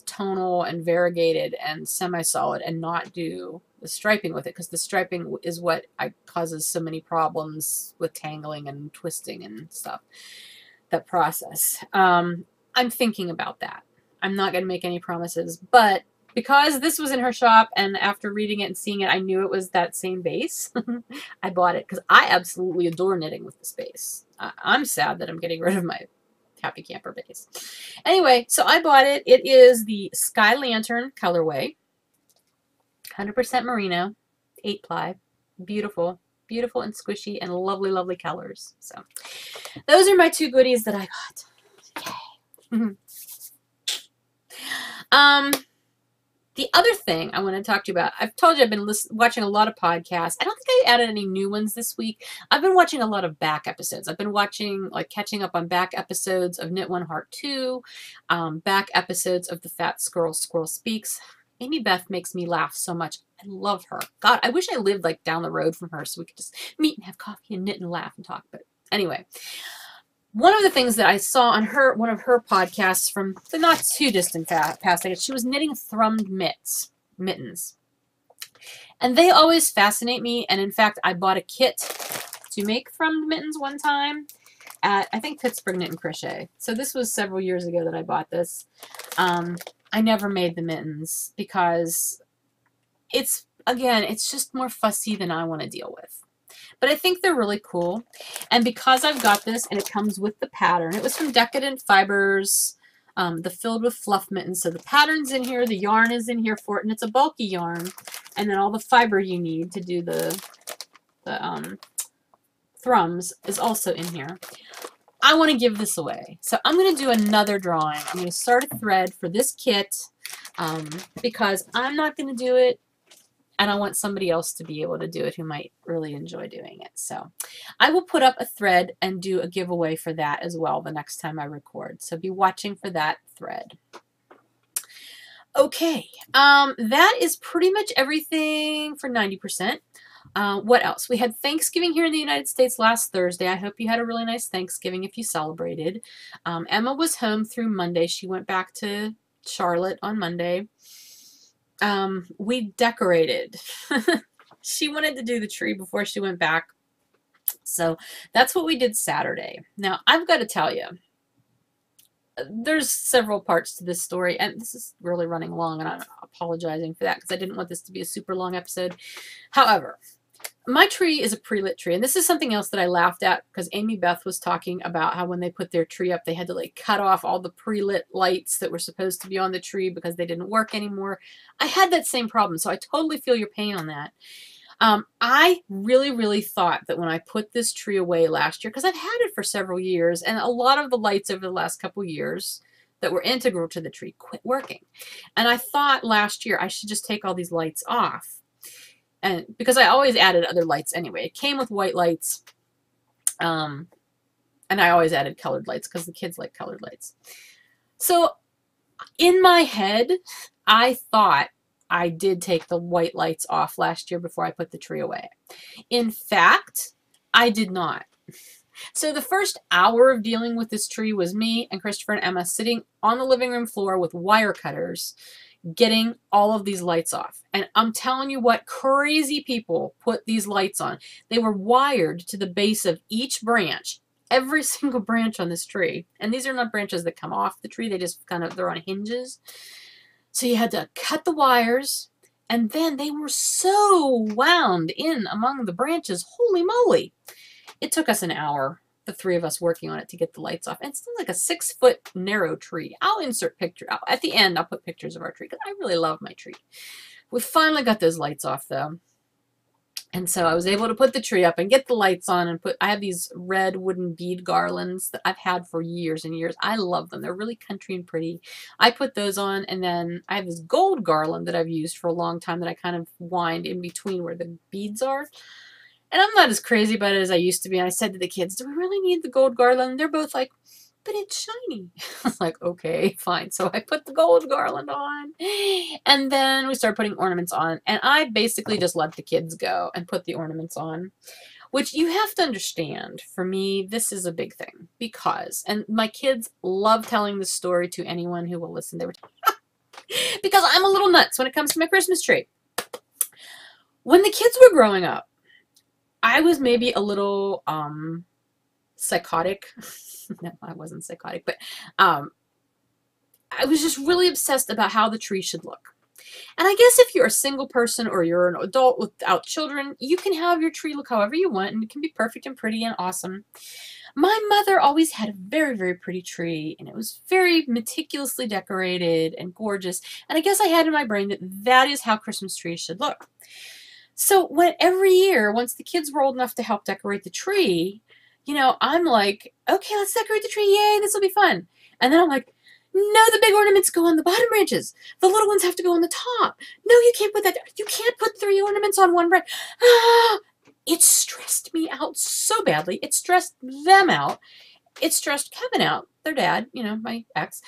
tonal and variegated and semi-solid and not do the striping with it, because the striping is what causes so many problems with tangling and twisting and stuff, that process. I'm thinking about that. I'm not going to make any promises, but because this was in her shop and after reading it and seeing it, I knew it was that same base. I bought it because I absolutely adore knitting with this base. I'm sad that I'm getting rid of my Happy Camper base. Anyway, so I bought it. It is the Sky Lantern colorway. 100% merino, 8-ply. Beautiful. Beautiful and squishy and lovely, lovely colors. So those are my two goodies that I got. Yay. The other thing I want to talk to you about, I've told you I've been watching a lot of podcasts. I don't think I added any new ones this week. I've been watching a lot of back episodes. I've been watching, like, catching up on back episodes of Knit One Heart 2, back episodes of The Fat Squirrel Speaks. Amy Beth makes me laugh so much. I love her. God, I wish I lived, like, down the road from her so we could just meet and have coffee and knit and laugh and talk. But anyway, one of the things that I saw on one of her podcasts from the not too distant past, I guess, she was knitting thrummed mittens. And they always fascinate me. And in fact, I bought a kit to make thrummed mittens one time at, I think, Pittsburgh Knit and Crochet. So this was several years ago that I bought this. I never made the mittens because it's just more fussy than I want to deal with. But I think they're really cool. And because I've got this and it comes with the pattern, it was from Decadent Fibers, the Filled with Fluff mittens. So the pattern's in here, the yarn is in here for it, and it's a bulky yarn. And then all the fiber you need to do the thrums is also in here. I want to give this away. So I'm going to do another drawing. I'm going to start a thread for this kit because I'm not going to do it. And I want somebody else to be able to do it who might really enjoy doing it. So I will put up a thread and do a giveaway for that as well the next time I record. So be watching for that thread. Okay, that is pretty much everything for 90%. What else? We had Thanksgiving here in the United States last Thursday. I hope you had a really nice Thanksgiving if you celebrated. Emma was home through Monday. She went back to Charlotte on Monday. We decorated. She wanted to do the tree before she went back. So that's what we did Saturday. Now, I've got to tell you, there's several parts to this story, and this is really running long, and I'm apologizing for that because I didn't want this to be a super long episode. However, my tree is a pre-lit tree, and this is something else that I laughed at because Amy Beth was talking about how when they put their tree up, they had to like cut off all the pre-lit lights that were supposed to be on the tree because they didn't work anymore. I had that same problem, so I totally feel your pain on that. I really, really thought that when I put this tree away last year, because I've had it for several years, and a lot of the lights over the last couple years that were integral to the tree quit working. And I thought last year I should just take all these lights off. And because I always added other lights anyway. It came with white lights. And I always added colored lights because the kids like colored lights. So in my head, I thought I did take the white lights off last year before I put the tree away. In fact, I did not. So the first hour of dealing with this tree was me and Christopher and Emma sitting on the living room floor with wire cutters getting all of these lights off. And I'm telling you what, crazy people put these lights on. They were wired to the base of each branch, every single branch on this tree. And these are not branches that come off the tree. They just they're on hinges. So you had to cut the wires, and then they were so wound in among the branches. Holy moly. It took us an hour, the three of us working on it, to get the lights off. And it's like a 6-foot narrow tree. I'll insert pictures. At the end, I'll put pictures of our tree because I really love my tree. We finally got those lights off, though. And so I was able to put the tree up and get the lights on and I have these red wooden bead garlands that I've had for years and years. I love them. They're really country and pretty. I put those on, and then I have this gold garland that I've used for a long time that I kind of wind in between where the beads are. And I'm not as crazy about it as I used to be. And I said to the kids, do we really need the gold garland? And they're both like, but it's shiny. I was like, okay, fine. So I put the gold garland on, and then we started putting ornaments on. And I basically just let the kids go and put the ornaments on, which you have to understand. For me, this is a big thing because, and my kids love telling this story to anyone who will listen. They were because I'm a little nuts when it comes to my Christmas tree. When the kids were growing up, I was maybe a little psychotic. No, I wasn't psychotic, but I was just really obsessed about how the tree should look. And I guess if you're a single person or you're an adult without children, you can have your tree look however you want, and it can be perfect and pretty and awesome. My mother always had a very, very pretty tree, and it was very meticulously decorated and gorgeous. And I guess I had in my brain that that is how Christmas trees should look. So every year, once the kids were old enough to help decorate the tree, you know, I'm like, okay, let's decorate the tree. Yay, this will be fun. And then I'm like, no, the big ornaments go on the bottom branches. The little ones have to go on the top. No, you can't put that. You can't put 3 ornaments on one branch. Ah, it stressed me out so badly. It stressed them out. It stressed Kevin out, their dad, you know, my ex.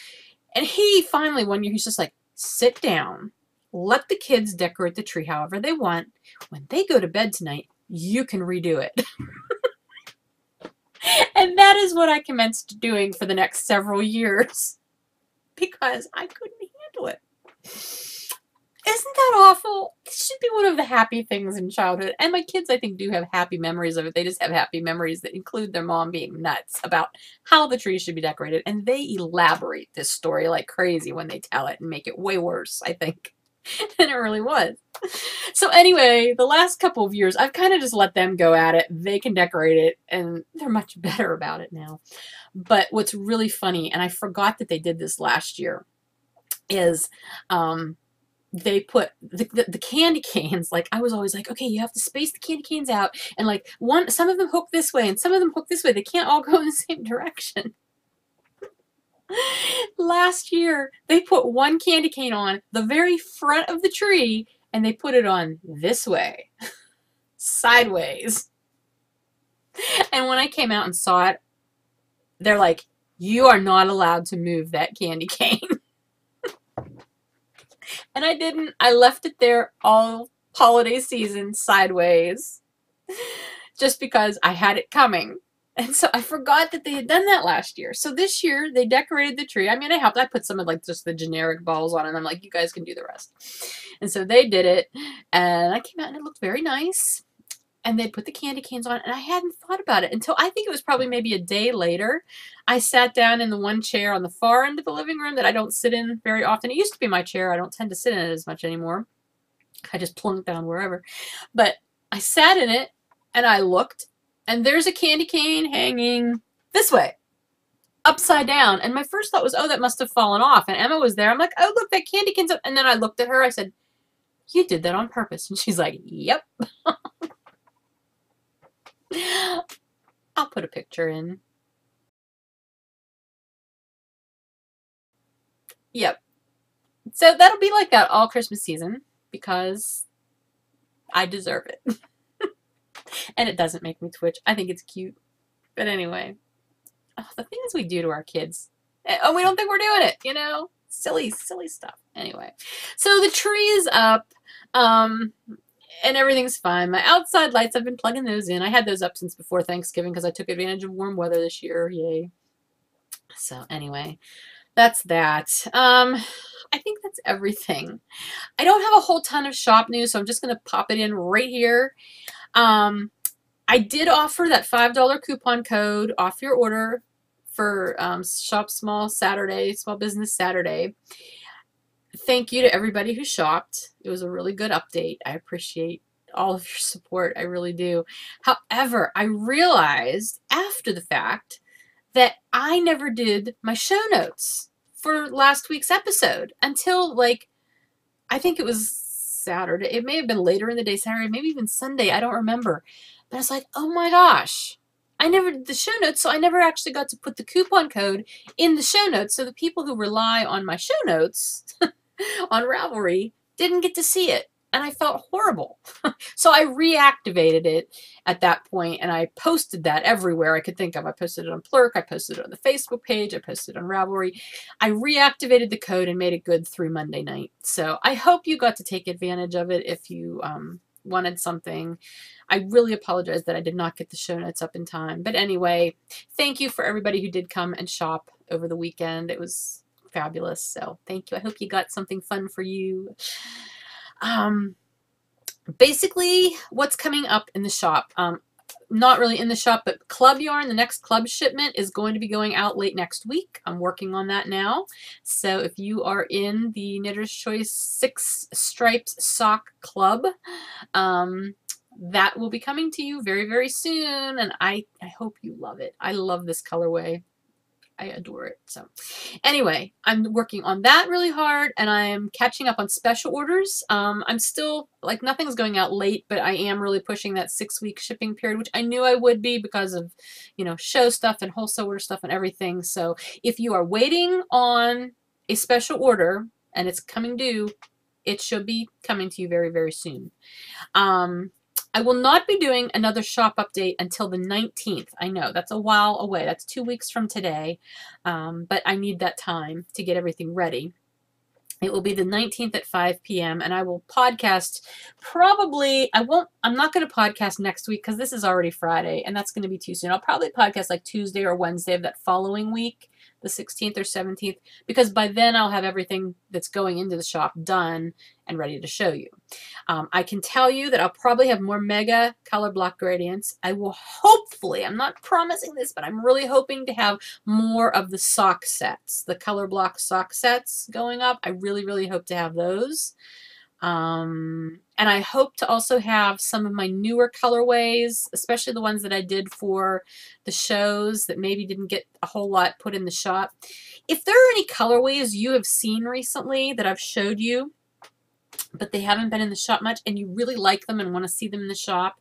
And he finally, one year, he's just like, sit down. Let the kids decorate the tree however they want. When they go to bed tonight, you can redo it. And that is what I commenced doing for the next several years because I couldn't handle it. Isn't that awful? It should be one of the happy things in childhood. And my kids, I think, do have happy memories of it. They just have happy memories that include their mom being nuts about how the tree should be decorated. And they elaborate this story like crazy when they tell it and make it way worse, I think, than it really was. So anyway, the last couple of years, I've kind of just let them go at it. They can decorate it, and they're much better about it now. But what's really funny, and I forgot that they did this last year, is they put the candy canes, like I was always like, okay, you have to space the candy canes out, and like some of them hook this way and some of them hook this way. They can't all go in the same direction. Last year, they put one candy cane on the very front of the tree, and they put it on this way, sideways. And when I came out and saw it, they're like, you are not allowed to move that candy cane. And I didn't. I left it there all holiday season sideways just because I had it coming. And so I forgot that they had done that last year. So this year they decorated the tree. I mean, I helped. I put some of like just the generic balls on it. And I'm like, you guys can do the rest. And so they did it. And I came out and it looked very nice. And they put the candy canes on. And I hadn't thought about it until I think it was probably maybe a day later. I sat down in the one chair on the far end of the living room that I don't sit in very often. It used to be my chair. I don't tend to sit in it as much anymore. I just plunk down wherever. But I sat in it and I looked. And there's a candy cane hanging this way, upside down. And my first thought was, oh, that must have fallen off. And Emma was there. I'm like, oh, look, that candy cane's up. And then I looked at her. I said, you did that on purpose. And she's like, yep. I'll put a picture in. Yep. So that'll be like that all Christmas season because I deserve it. And it doesn't make me twitch. I think it's cute. But anyway, the things we do to our kids. Oh, we don't think we're doing it, you know? Silly, silly stuff. Anyway, so the tree is up, and everything's fine. My outside lights, I've been plugging those in. I had those up since before Thanksgiving because I took advantage of warm weather this year. Yay. So anyway, that's that. I think that's everything. I don't have a whole ton of shop news, so I'm just going to pop it in right here. I did offer that $5 coupon code off your order for Shop Small Saturday, Small Business Saturday. Thank you to everybody who shopped. It was a really good update. I appreciate all of your support. I really do. However, I realized after the fact that I never did my show notes for last week's episode until, like, I think it was Saturday. It may have been later in the day, Saturday, maybe even Sunday. I don't remember. But I was like, oh my gosh. I never did the show notes, so I never actually got to put the coupon code in the show notes. So the people who rely on my show notes on Ravelry didn't get to see it. And I felt horrible. So I reactivated it at that point, and I posted that everywhere I could think of. I posted it on Plurk, I posted it on the Facebook page, I posted it on Ravelry. I reactivated the code and made it good through Monday night. So I hope you got to take advantage of it if you wanted something. I really apologize that I did not get the show notes up in time. But anyway, thank you for everybody who did come and shop over the weekend. It was fabulous. So thank you. I hope you got something fun for you. Basically what's coming up in the shop, not really in the shop, but Club Yarn, the next club shipment is going to be going out late next week. I'm working on that now. So if you are in the Knitter's Choice 6 Stripes Sock Club, that will be coming to you very, very soon. And I hope you love it. I love this colorway. I adore it. So anyway, I'm working on that really hard, and I'm catching up on special orders. I'm still, like, nothing's going out late, but I am really pushing that 6-week shipping period, which I knew I would be because of, you know, show stuff and wholesale order stuff and everything. So if you are waiting on a special order and it's coming due, it should be coming to you very, very soon. I will not be doing another shop update until the 19th. I know that's a while away. That's 2 weeks from today, but I need that time to get everything ready. It will be the 19th at 5 p.m. and I will podcast probably, I'm not going to podcast next week because this is already Friday and that's going to be too soon. I'll probably podcast like Tuesday or Wednesday of that following week, the 16th or 17th, because by then I'll have everything that's going into the shop done and ready to show you. I can tell you that I'll probably have more mega color block gradients. I will hopefully, I'm not promising this, but I'm really hoping to have more of the sock sets, the color block sock sets going up. I really, really hope to have those. And I hope to also have some of my newer colorways, especially the ones that I did for the shows that maybe didn't get a whole lot put in the shop. If there are any colorways you have seen recently that I've showed you, but they haven't been in the shop much, and you really like them and want to see them in the shop,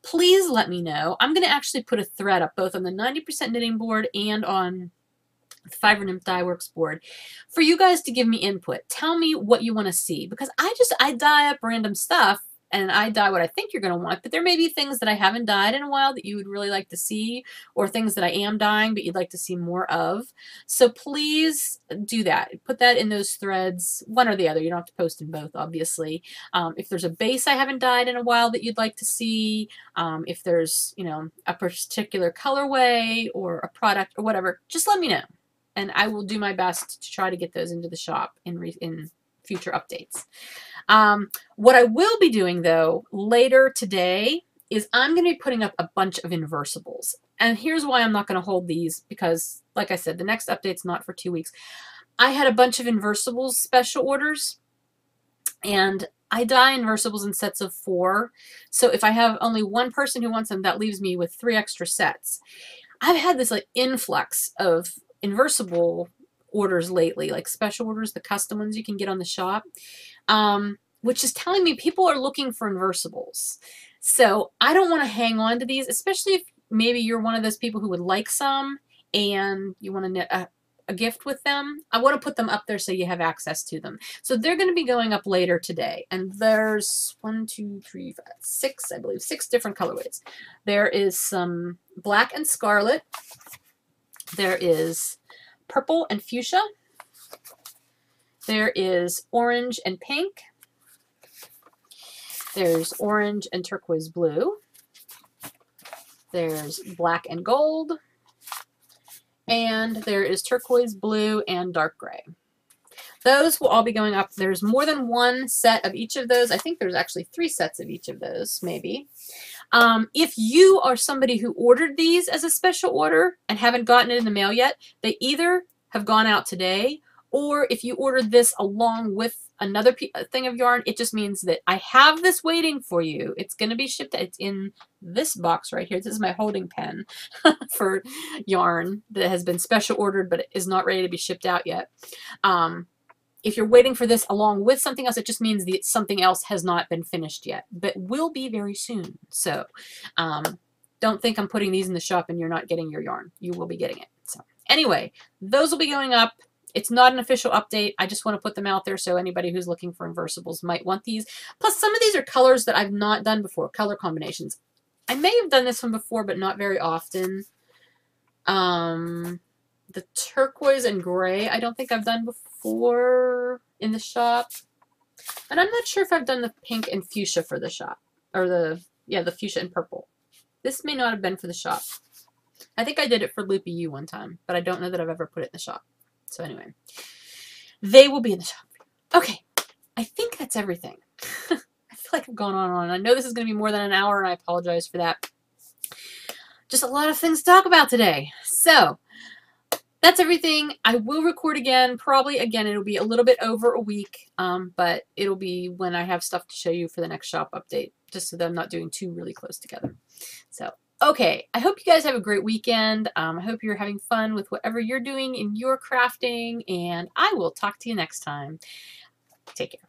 please let me know. I'm going to actually put a thread up both on the 90% knitting board and on the Fiber Nymph Dye Works board for you guys to give me input. Tell me what you want to see, because I dye up random stuff and I dye what I think you're going to want, but there may be things that I haven't dyed in a while that you would really like to see, or things that I am dyeing but you'd like to see more of. So please do that. Put that in those threads, one or the other. You don't have to post in both, obviously. If there's a base I haven't dyed in a while that you'd like to see, if there's, you know, a particular colorway or a product or whatever, just let me know. And I will do my best to try to get those into the shop in future updates. What I will be doing, though, later today is I'm going to be putting up a bunch of Inversibles. And here's why I'm not going to hold these, because, like I said, the next update's not for 2 weeks. I had a bunch of Inversibles special orders, and I dye Inversibles in sets of 4. So if I have only one person who wants them, that leaves me with 3 extra sets. I've had this, like, influx of Inversible orders lately, like special orders, the custom ones you can get on the shop, which is telling me people are looking for Inversibles. So I don't want to hang on to these, especially if maybe you're one of those people who would like some and you want to knit a gift with them. I want to put them up there so you have access to them. So they're going to be going up later today. And there's 1, 2, 3, 4, 6, I believe, 6 different colorways. There is some black and scarlet. There is purple and fuchsia. There is orange and pink. There's orange and turquoise blue. There's black and gold. And there is turquoise blue and dark gray. those will all be going up. There's more than one set of each of those. I think there's actually 3 sets of each of those, maybe. If you are somebody who ordered these as a special order and haven't gotten it in the mail yet, they either have gone out today, or if you ordered this along with another thing of yarn, it just means that I have this waiting for you. It's going to be shipped. It's in this box right here. This is my holding pen for yarn that has been special ordered but is not ready to be shipped out yet. If you're waiting for this along with something else, it just means that something else has not been finished yet, but will be very soon. So don't think I'm putting these in the shop and you're not getting your yarn. You will be getting it. So anyway, those will be going up. It's not an official update. I just want to put them out there so anybody who's looking for Inversibles might want these. Plus, some of these are colors that I've not done before, color combinations. I may have done this one before, but not very often. The turquoise and gray, I don't think I've done before in the shop. And I'm not sure if I've done the pink and fuchsia for the shop. Or the fuchsia and purple. This may not have been for the shop. I think I did it for Loopy U one time, but I don't know that I've ever put it in the shop. So anyway, they will be in the shop. Okay, I think that's everything. I feel like I've gone on and on. I know this is going to be more than an hour, and I apologize for that. Just a lot of things to talk about today. So that's everything. I will record again. Probably, again, it'll be a little bit over a week, but it'll be when I have stuff to show you for the next shop update, just so that I'm not doing 2 really close together. So okay, I hope you guys have a great weekend. I hope you're having fun with whatever you're doing in your crafting, and I will talk to you next time. Take care.